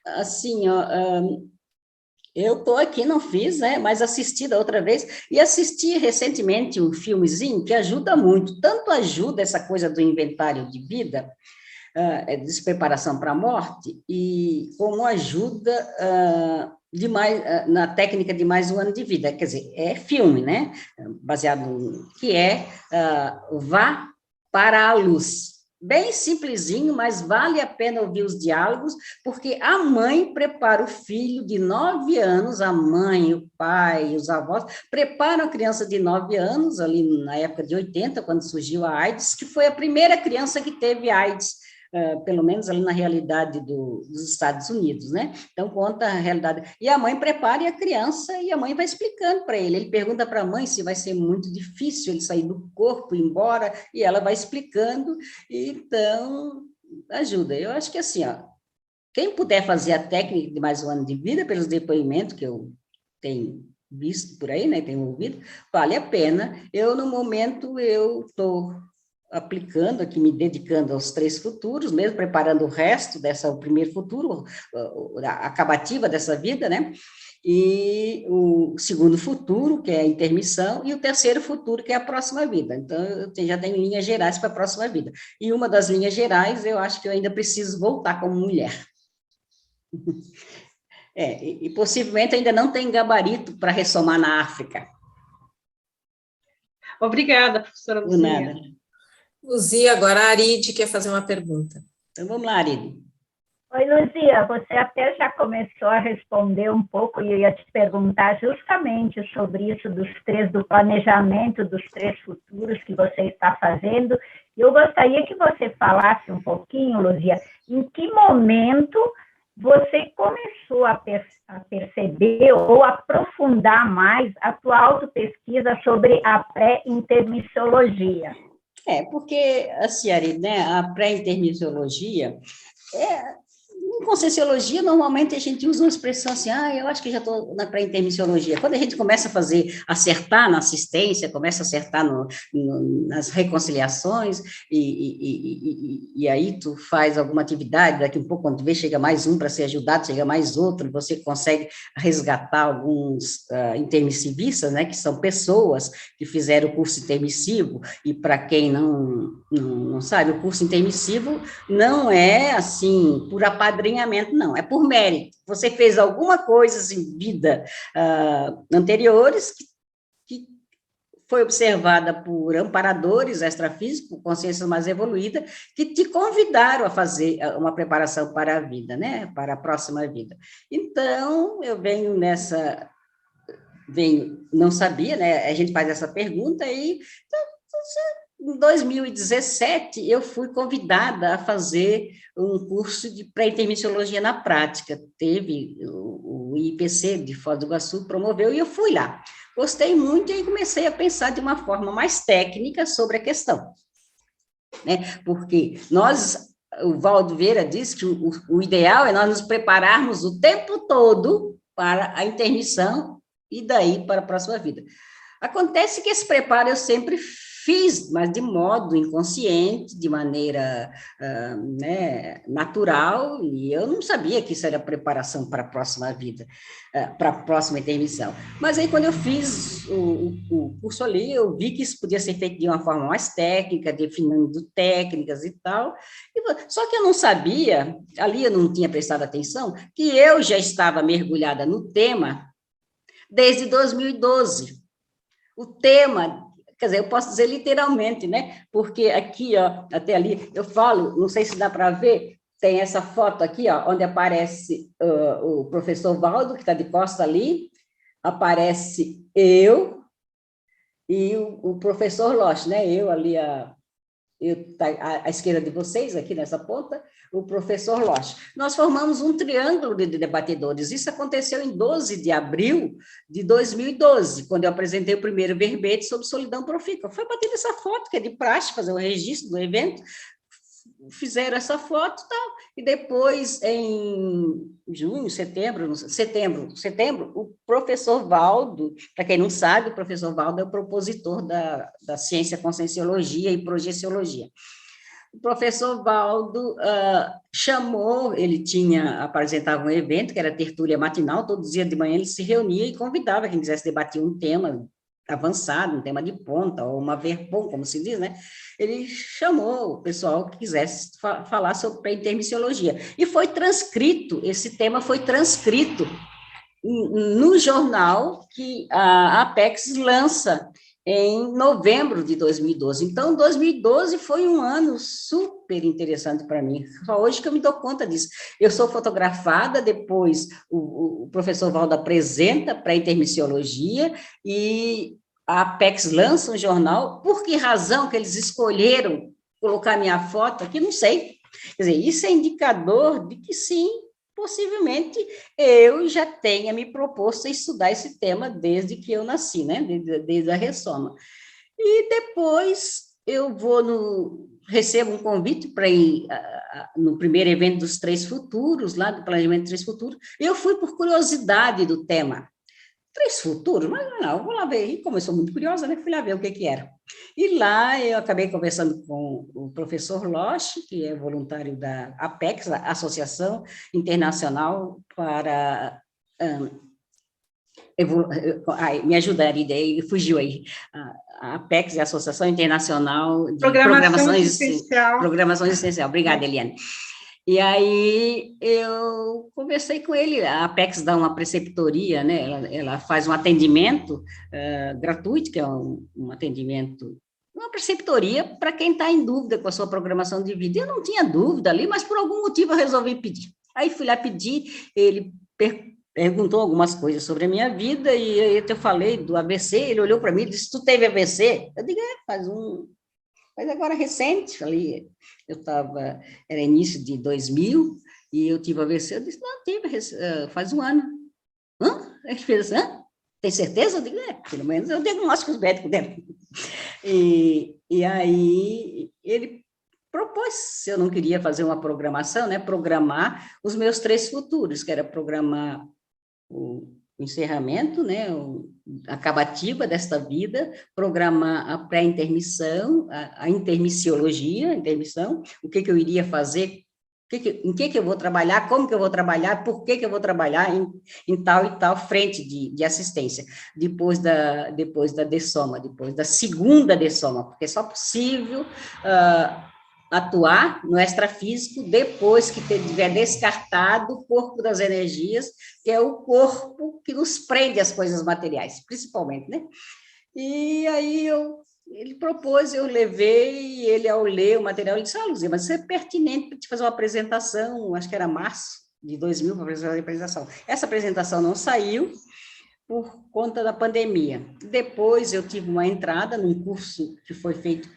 assim, ó, eu estou aqui, não fiz, né, mas assisti da outra vez, e assisti recentemente um filmezinho que ajuda muito, tanto ajuda essa coisa do inventário de vida, despreparação para a morte, e como ajuda na técnica de mais um ano de vida, quer dizer, é filme, né, baseado que Vá para a Luz. Bem simplesinho, mas vale a pena ouvir os diálogos, porque a mãe prepara o filho de 9 anos, a mãe, o pai, os avós, preparam a criança de 9 anos, ali na época de 80, quando surgiu a AIDS, que foi a primeira criança que teve AIDS, pelo menos ali na realidade dos Estados Unidos, né? Então, conta a realidade. E a mãe prepara a criança e a mãe vai explicando para ele. Ele pergunta para a mãe se vai ser muito difícil ele sair do corpo, ir embora, e ela vai explicando. Então, ajuda. Eu acho que assim, ó, quem puder fazer a técnica de mais um ano de vida, pelos depoimentos que eu tenho visto por aí, né, tenho ouvido, vale a pena. Eu, no momento, eu estou aplicando aqui, me dedicando aos 3 futuros, mesmo preparando o resto o primeiro futuro, a acabativa dessa vida, né? E o segundo futuro, que é a intermissão, e o terceiro futuro, que é a próxima vida. Então, já tenho linhas gerais para a próxima vida. E uma das linhas gerais, eu acho que eu ainda preciso voltar como mulher. E possivelmente ainda não tem gabarito para ressomar na África. Obrigada, professora Luzia. Por nada. Luzia, agora a Aride quer fazer uma pergunta. Então, vamos lá, Aride. Oi, Luzia, você até já começou a responder um pouco, e eu ia te perguntar justamente sobre isso do planejamento dos 3 futuros que você está fazendo. Eu gostaria que você falasse um pouquinho, Luzia, em que momento você começou a perceber ou aprofundar mais a tua autopesquisa sobre a pré-intermissiologia? Porque, assim, Ari, né, a pré-intermissiologia, em Conscienciologia, normalmente a gente usa uma expressão assim, eu acho que já estou na pré-intermissiologia. Quando a gente começa a acertar na assistência, começa a acertar nas reconciliações, e aí tu faz alguma atividade, daqui um pouco, quando tu vê, chega mais um para ser ajudado, chega mais outro, você consegue resgatar alguns intermissivistas, né, que são pessoas que fizeram o curso intermissivo, e para quem não sabe, o curso intermissivo não é, assim, por apadrinhamento, não, é por mérito. Você fez alguma coisa em vida anteriores que foi observada por amparadores extrafísicos, consciência mais evoluída, que te convidaram a fazer uma preparação para a vida, né, para a próxima vida. Então, eu venho não sabia, né, a gente faz essa pergunta e... Em 2017, eu fui convidada a fazer um curso de pré-intermissiologia na prática. Teve o IPC de Foz do Iguaçu, promoveu, e eu fui lá. Gostei muito e comecei a pensar de uma forma mais técnica sobre a questão. Né? Porque o Valdo Vieira disse que o ideal é nós nos prepararmos o tempo todo para a intermissão e daí para a próxima vida. Acontece que esse preparo eu sempre fiz, mas de modo inconsciente, de maneira natural, e eu não sabia que isso era preparação para a próxima vida, para a próxima intermissão. Mas aí, quando eu fiz o curso ali, eu vi que isso podia ser feito de uma forma mais técnica, definindo técnicas e tal, só que eu não sabia, ali eu não tinha prestado atenção, que eu já estava mergulhada no tema desde 2012. O tema... Quer dizer, eu posso dizer literalmente, né? Porque aqui, ó, até ali, eu falo, não sei se dá para ver, tem essa foto aqui, ó, onde aparece o professor Valdo, que está de costas ali, aparece eu e o professor Loche, né? Eu ali, à esquerda de vocês, aqui nessa ponta, o professor Loche. Nós formamos um triângulo de debatedores. Isso aconteceu em 12 de abril de 2012, quando eu apresentei o primeiro verbete sobre solidão profícua. Foi batida essa foto, que é de praxe, fazer um registro do evento, fizeram essa foto e tal, e depois, em setembro, o professor Valdo, para quem não sabe, o professor Valdo é o propositor da ciência conscienciologia e projeciologia. O professor Valdo chamou, ele apresentava um evento, que era a tertúlia matinal, todos os dias de manhã ele se reunia e convidava quem quisesse debater um tema avançado, um tema de ponta, ou uma verpom, como se diz, né? Ele chamou o pessoal que quisesse falar sobre a intermissiologia. E foi transcrito, esse tema foi transcrito no jornal que a Apex lança em novembro de 2012. Então, 2012 foi um ano super interessante para mim. Só hoje que eu me dou conta disso. Eu sou fotografada, depois o professor Valdo apresenta para a intermissiologia e a Apex lança um jornal. Por que razão que eles escolheram colocar minha foto aqui? Não sei. Quer dizer, isso é indicador de que sim, possivelmente eu já tenha me proposto a estudar esse tema desde que eu nasci, né? Desde a ressoma. E depois eu recebo um convite para ir no primeiro evento dos 3 futuros, lá do planejamento 3 futuros. Eu fui por curiosidade do tema. 3 futuros? Mas não, vou lá ver. E como eu sou muito curiosa, né? Fui lá ver o que era. E lá eu acabei conversando com o professor Loche, que é voluntário da APEX, a Associação Internacional para... me ajudaria, daí fugiu aí. A APEX é a Associação Internacional de Programação Existencial. Programação Existencial. Obrigada, Eliane. E aí eu conversei com ele, a Apex dá uma preceptoria, né? Ela faz um atendimento gratuito, que é um atendimento, uma preceptoria para quem está em dúvida com a sua programação de vida. Eu não tinha dúvida ali, mas por algum motivo eu resolvi pedir. Aí fui lá pedir, ele perguntou algumas coisas sobre a minha vida, e eu falei do AVC, ele olhou para mim e disse, tu teve AVC? Eu digo, mas agora recente, ali, era início de 2000, e eu tive AVC, eu disse, não, tive, faz um ano. Hã? Ele fez, tem certeza? Eu digo, pelo menos eu diagnóstico os médicos deram. E aí, ele propôs, se eu não queria fazer uma programação, né, programar os meus 3 futuros, que era programar o encerramento, né, a acabativa desta vida, programar a pré-intermissão, a intermissiologia, a intermissão, o que eu iria fazer, em que eu vou trabalhar, como que eu vou trabalhar, por que eu vou trabalhar em tal e tal frente de assistência, depois da dessoma, depois da segunda dessoma, porque é só possível atuar no extrafísico depois que tiver descartado o corpo das energias, que é o corpo que nos prende às coisas materiais, principalmente, né? E aí ele propôs, eu levei, e ele, ao ler o material, ele disse, Luzia, mas isso é pertinente para te fazer uma apresentação, acho que era março de 2000, para fazer a apresentação. Essa apresentação não saiu por conta da pandemia. Depois eu tive uma entrada num curso que foi feito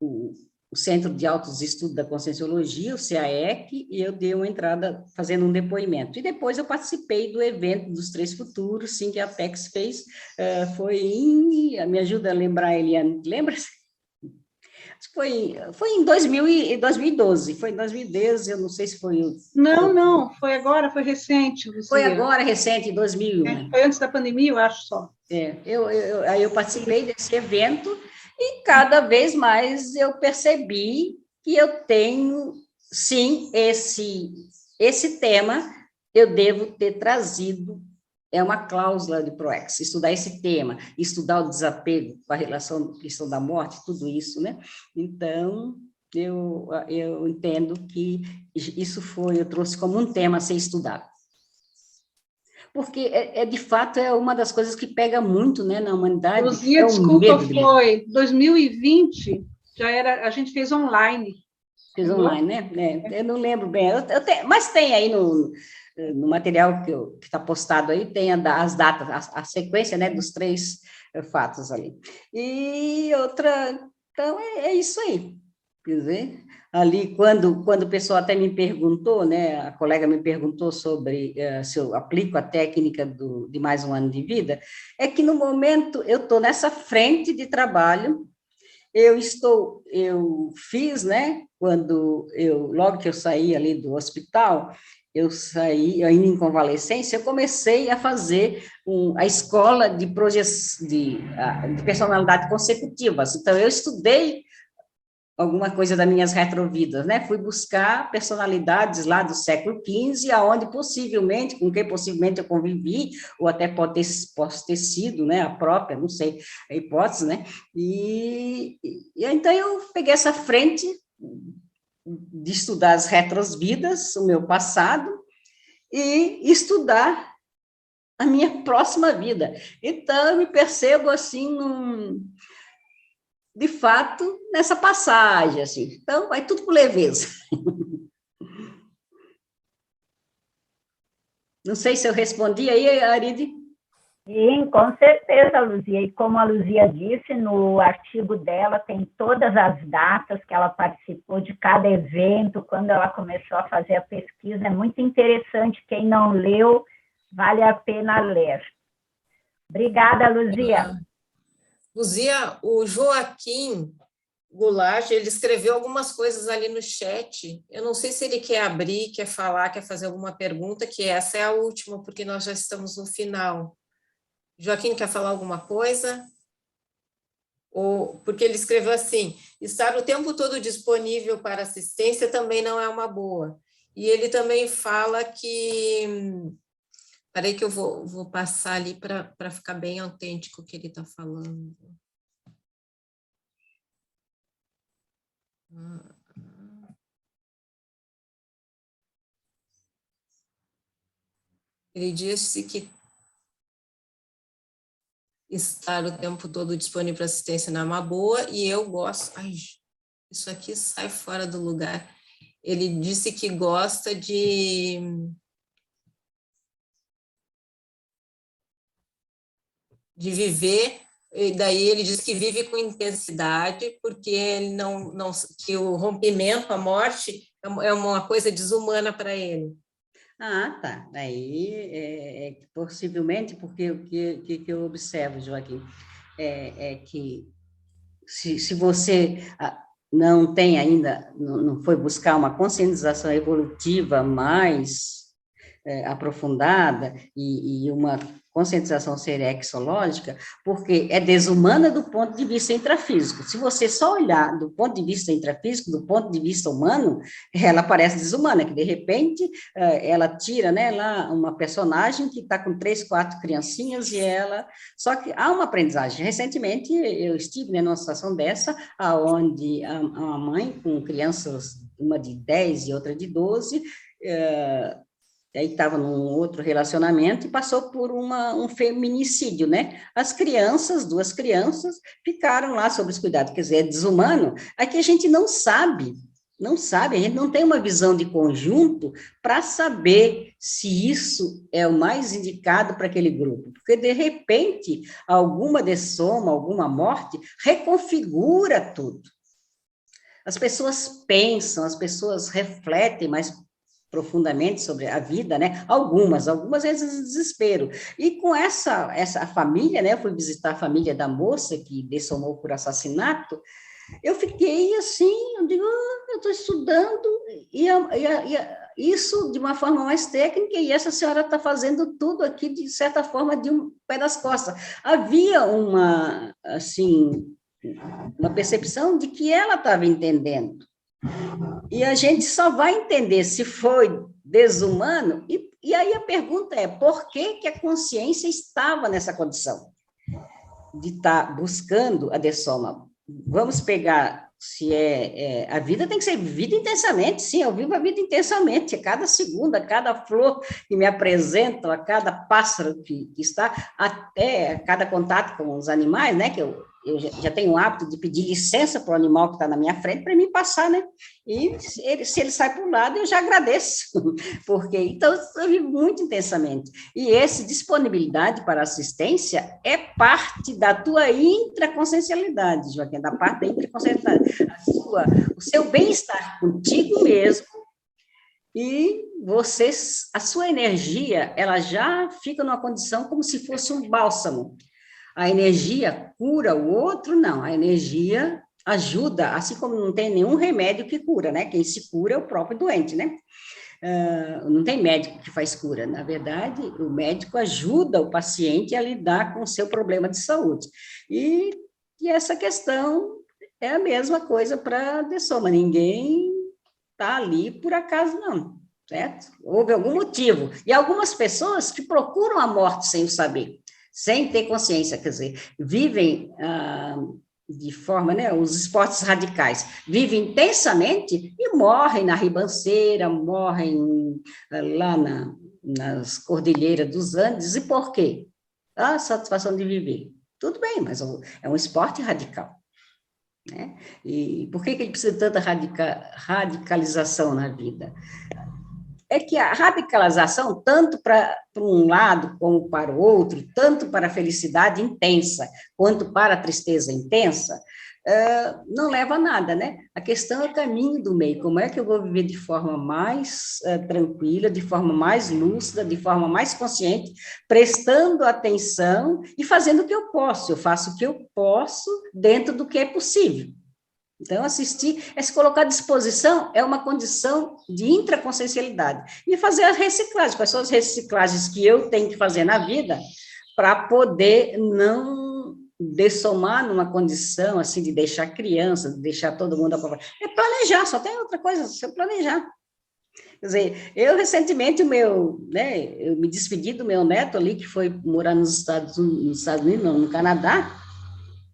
o Centro de Altos Estudos da Conscienciologia, o CAEC, e eu dei uma entrada fazendo um depoimento. E depois eu participei do evento dos 3 Futuros, sim, que a Apex fez, me ajuda a lembrar, Eliane, lembra-se? Foi em 2012, foi em 2012, eu não sei se foi... Não, foi agora, foi recente, Luzia. Foi agora, recente, em 2001. Foi antes da pandemia, eu acho só. Aí eu participei desse evento, e cada vez mais eu percebi que eu tenho, sim, esse tema, eu devo ter trazido, é uma cláusula de PROEX, estudar esse tema, estudar o desapego, a relação da questão da morte, tudo isso, né? Então, eu entendo que eu trouxe como um tema a ser estudado. Porque, de fato, é uma das coisas que pega muito, né, na humanidade. Luzia, desculpa, foi 2020, a gente fez online. Fez online, né? Eu não lembro bem, mas tem aí no material que está postado aí, tem as datas, a sequência, né, dos 3 fatos ali. E outra, então, é isso aí, quer dizer... Ali, quando o pessoal até me perguntou, né, a colega me perguntou sobre se eu aplico a técnica de mais um ano de vida, é que no momento eu estou nessa frente de trabalho, eu fiz, né, logo que eu saí ali do hospital, eu ainda em convalescência, eu comecei a fazer a escola de personalidade consecutivas, então eu estudei alguma coisa das minhas retrovidas, né? Fui buscar personalidades lá do século XV, com quem possivelmente eu convivi, ou até posso ter sido, né, a própria, não sei, a hipótese, né? E então eu peguei essa frente de estudar as retrovidas, o meu passado, e estudar a minha próxima vida. Então, eu me percebo assim, de fato, nessa passagem, assim. Então, vai tudo por leveza. Não sei se eu respondi aí, Aride. Sim, com certeza, Luzia. E como a Luzia disse, no artigo dela tem todas as datas que ela participou de cada evento, quando ela começou a fazer a pesquisa. É muito interessante. Quem não leu, vale a pena ler. Obrigada, Luzia. Luzia, o Joaquim Goulart, ele escreveu algumas coisas ali no chat. Eu não sei se ele quer abrir, quer falar, quer fazer alguma pergunta, que essa é a última, porque nós já estamos no final. Joaquim, quer falar alguma coisa? Porque ele escreveu assim, estar o tempo todo disponível para assistência também não é uma boa. E ele também fala que... Peraí que eu vou passar ali para ficar bem autêntico o que ele está falando. Ele disse que estar o tempo todo disponível para assistência não é uma boa, e eu gosto... Ai, isso aqui sai fora do lugar. Ele disse que gosta de viver, e daí ele diz que vive com intensidade, porque ele não que o rompimento, a morte, é uma coisa desumana para ele. Ah, tá. Aí, possivelmente, porque o que eu observo, Joaquim, é que se você não tem ainda, não foi buscar uma conscientização evolutiva mais aprofundada e uma conscientização serexológica, porque é desumana do ponto de vista intrafísico. Se você só olhar do ponto de vista intrafísico, do ponto de vista humano, ela parece desumana, que de repente ela tira, né, lá uma personagem que está com 3, 4 criancinhas e ela... Só que há uma aprendizagem. Recentemente eu estive, né, numa situação dessa, onde a mãe com crianças, uma de 10 e outra de 12, aí estava num outro relacionamento e passou por um feminicídio, né? As crianças, 2 crianças, ficaram lá sob os cuidados, quer dizer, é desumano. Aqui a gente não sabe, a gente não tem uma visão de conjunto para saber se isso é o mais indicado para aquele grupo, porque, de repente, alguma dessoma, alguma morte, reconfigura tudo. As pessoas pensam, as pessoas refletem mais profundamente sobre a vida, né? Algumas vezes desespero. E com essa família, né? Eu fui visitar a família da moça que dessomou por assassinato. Eu fiquei assim, eu digo, eu estou estudando e isso de uma forma mais técnica, e essa senhora está fazendo tudo aqui de certa forma de um pé das costas. Havia uma percepção de que ela estava entendendo. E a gente só vai entender se foi desumano, e aí a pergunta é, por que a consciência estava nessa condição de estar buscando a dessoma? Vamos pegar, se a vida tem que ser vivida intensamente, sim, eu vivo a vida intensamente, a cada segundo, a cada flor que me apresentam, a cada pássaro que está, até a cada contato com os animais, né, que eu já tenho o hábito de pedir licença para o animal que está na minha frente para me passar, né? E se ele sai para o lado, eu já agradeço, porque então eu vivo muito intensamente. E essa disponibilidade para assistência é parte da tua intraconsciencialidade, Joaquim, da parte da intraconsciencialidade. O seu bem-estar contigo mesmo, e a sua energia, ela já fica numa condição como se fosse um bálsamo. A energia cura o outro? Não, a energia ajuda, assim como não tem nenhum remédio que cura, né? Quem se cura é o próprio doente, né? Não tem médico que faz cura, na verdade, o médico ajuda o paciente a lidar com o seu problema de saúde. E essa questão é a mesma coisa para a dessoma, ninguém está ali por acaso, não, certo? Houve algum motivo. E algumas pessoas que procuram a morte sem o saber, sem ter consciência, quer dizer, vivem de forma, né, os esportes radicais, vivem intensamente e morrem na ribanceira, morrem lá nas cordilheiras dos Andes, e por quê? A satisfação de viver. Tudo bem, mas é um esporte radical, né? E por que ele precisa de tanta radicalização na vida? É que a radicalização, tanto para um lado como para o outro, tanto para a felicidade intensa, quanto para a tristeza intensa, não leva a nada, né? A questão é o caminho do meio, como é que eu vou viver de forma mais tranquila, de forma mais lúcida, de forma mais consciente, prestando atenção e fazendo o que eu posso. Eu faço o que eu posso dentro do que é possível. Então, assistir, se colocar à disposição, é uma condição de intraconsciencialidade. E fazer a reciclagem, quais são as reciclagens que eu tenho que fazer na vida para poder não dessomar numa condição, assim, de deixar criança, de deixar todo mundo aprovar. É planejar, só tem outra coisa, é planejar. Quer dizer, eu recentemente, eu me despedi do meu neto ali, que foi morar nos Estados Unidos, não, no Canadá,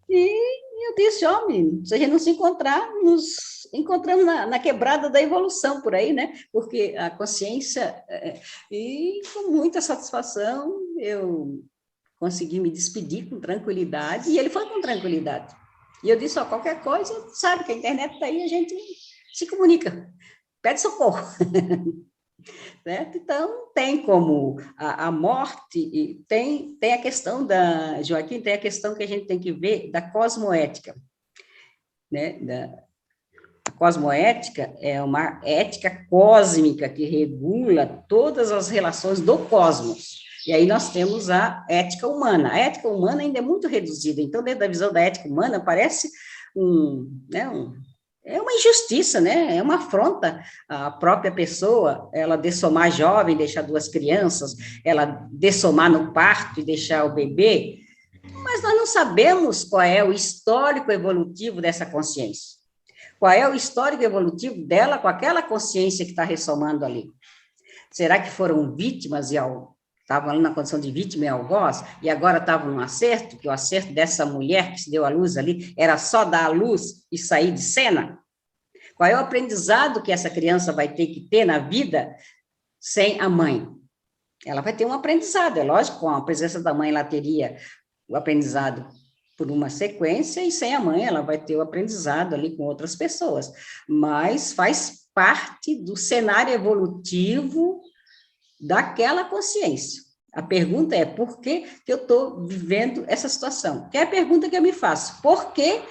e eu disse, menino, se a gente não se encontrar, nos encontramos na quebrada da evolução por aí, né? Porque a consciência, e com muita satisfação, eu consegui me despedir com tranquilidade, e ele foi com tranquilidade. E eu disse, qualquer coisa, sabe que a internet está aí, a gente se comunica, pede socorro. Certo? Então, tem como a morte, tem a questão Joaquim, tem a questão que a gente tem que ver da cosmoética, né? A cosmoética é uma ética cósmica que regula todas as relações do cosmos. E aí nós temos a ética humana. A ética humana ainda é muito reduzida. Então, dentro da visão da ética humana, parece é uma injustiça, né? É uma afronta à própria pessoa, ela dessomar jovem, deixar duas crianças, ela dessomar no parto e deixar o bebê, mas nós não sabemos qual é o histórico evolutivo dessa consciência. Qual é o histórico evolutivo dela com aquela consciência que está ressomando ali? Será que foram vítimas e estavam ali na condição de vítima e algoz, e agora estavam no acerto, que o acerto dessa mulher que se deu à luz ali era só dar a luz e sair de cena? Qual é o aprendizado que essa criança vai ter que ter na vida sem a mãe? Ela vai ter um aprendizado, é lógico, com a presença da mãe ela teria o aprendizado por uma sequência, e sem a mãe ela vai ter o aprendizado ali com outras pessoas, mas faz parte do cenário evolutivo daquela consciência. A pergunta é, por que eu estou vivendo essa situação? Que é a pergunta que eu me faço. Por que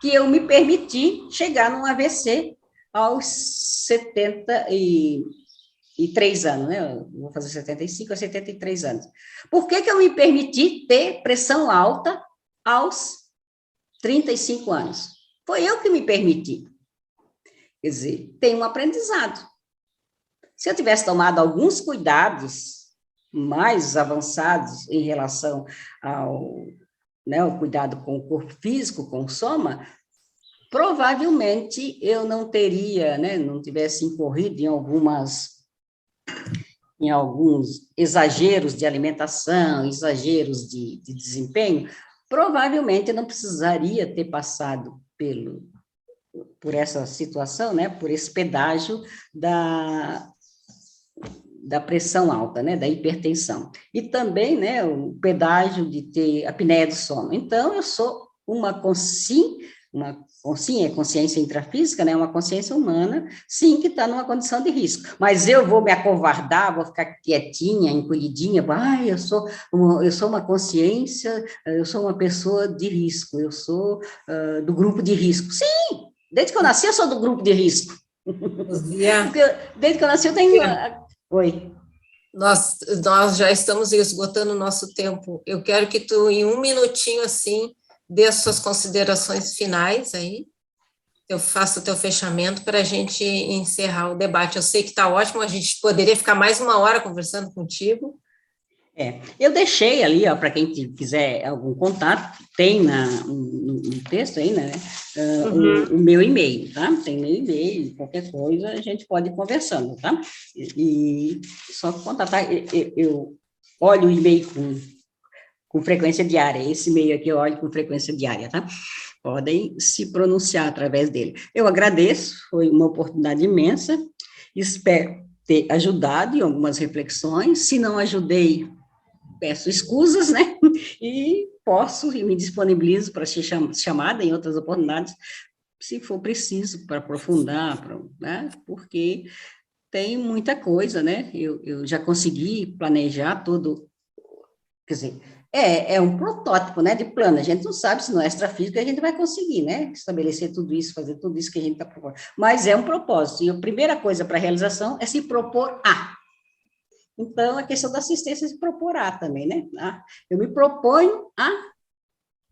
eu me permiti chegar num AVC aos 73 anos, né? Eu vou fazer 75 a 73 anos. Por que eu me permiti ter pressão alta aos 35 anos? Foi eu que me permiti. Quer dizer, tem um aprendizado. Se eu tivesse tomado alguns cuidados mais avançados em relação ao cuidado com o corpo físico, com o soma, provavelmente eu não teria, não tivesse incorrido em alguns exageros de alimentação, exageros de desempenho, provavelmente eu não precisaria ter passado por essa situação, por esse pedágio da pressão alta, da hipertensão. E também, o pedágio de ter apneia do sono. Então, eu sou uma consciência intrafísica, uma consciência humana, sim, que está numa condição de risco. Mas eu vou me acovardar, vou ficar quietinha, encolhidinha, eu sou uma consciência, eu sou uma pessoa de risco, eu sou do grupo de risco. Sim, desde que eu nasci, eu sou do grupo de risco. Desde que eu nasci, eu tenho... Oi. Nós já estamos esgotando o nosso tempo. Eu quero que tu, em um minutinho, assim, dê as suas considerações finais aí. Eu faço o teu fechamento para a gente encerrar o debate. Eu sei que está ótimo, a gente poderia ficar mais uma hora conversando contigo. Eu deixei ali, para quem quiser algum contato, tem no texto aí, o meu e-mail, tá? Tem meu e-mail, qualquer coisa a gente pode ir conversando, tá? E só contatar, eu olho o e-mail com frequência diária, esse e-mail aqui eu olho com frequência diária, tá? Podem se pronunciar através dele. Eu agradeço, foi uma oportunidade imensa, espero ter ajudado em algumas reflexões, se não ajudei, peço escusas, e me disponibilizo para ser chamada em outras oportunidades, se for preciso, para aprofundar, porque tem muita coisa, eu já consegui planejar tudo, quer dizer, é um protótipo, de plano, a gente não sabe se no extrafísico a gente vai conseguir, estabelecer tudo isso, fazer tudo isso que a gente está propondo, mas é um propósito, e a primeira coisa para a realização é se propor a. Então, a questão da assistência se proporá também, eu me proponho a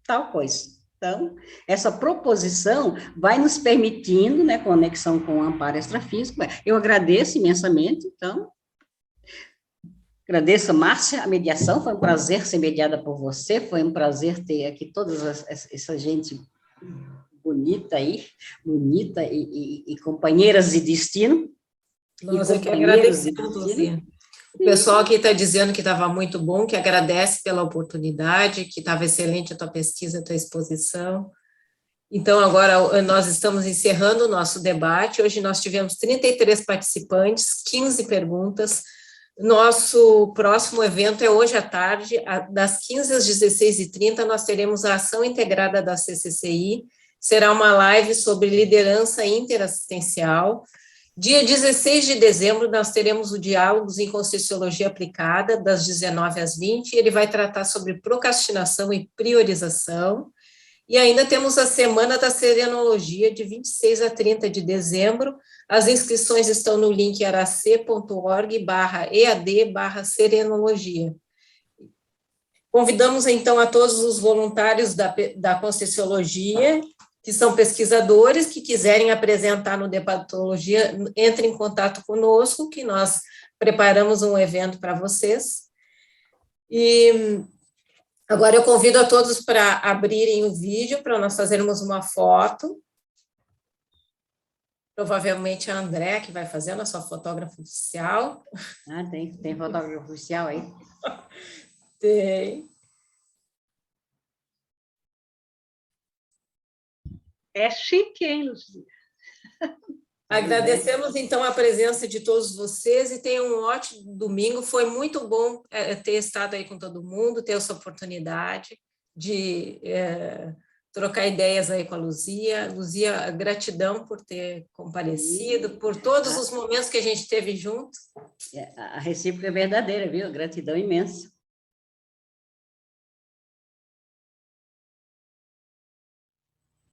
tal coisa. Então, essa proposição vai nos permitindo, conexão com o amparo extrafísico. Eu agradeço imensamente, então, Agradeço, Márcia, a mediação, foi um prazer ser mediada por você, foi um prazer ter aqui toda essa gente bonita aí, bonita e companheiras de destino. Nós é que agradecemos, Luzia. O pessoal aqui está dizendo que estava muito bom, que agradece pela oportunidade, que estava excelente a tua pesquisa, a tua exposição. Então, agora nós estamos encerrando o nosso debate. Hoje nós tivemos 33 participantes, 15 perguntas. Nosso próximo evento é hoje à tarde, das 15 às 16h30, nós teremos a ação integrada da CCCI, será uma live sobre liderança interassistencial. Dia 16 de dezembro, nós teremos o Diálogos em Conscienciologia Aplicada, das 19 às 20, ele vai tratar sobre procrastinação e priorização. E ainda temos a Semana da Serenologia, de 26 a 30 de dezembro. As inscrições estão no link arac.org/ead/serenologia. Convidamos, então, a todos os voluntários da Conscienciologia, que são pesquisadores, que quiserem apresentar no Debatologia, entrem em contato conosco, que nós preparamos um evento para vocês. E agora eu convido a todos para abrirem o vídeo, para nós fazermos uma foto. Provavelmente a André, que vai fazer a nossa fotógrafa oficial. Ah, tem fotógrafo oficial aí? Tem. É chique, hein, Luzia? Agradecemos, então, a presença de todos vocês e tenham um ótimo domingo. Foi muito bom ter estado aí com todo mundo, ter essa oportunidade de trocar ideias aí com a Luzia. Luzia, gratidão por ter comparecido, por todos os momentos que a gente teve juntos. A recíproca é verdadeira, viu? Gratidão imensa.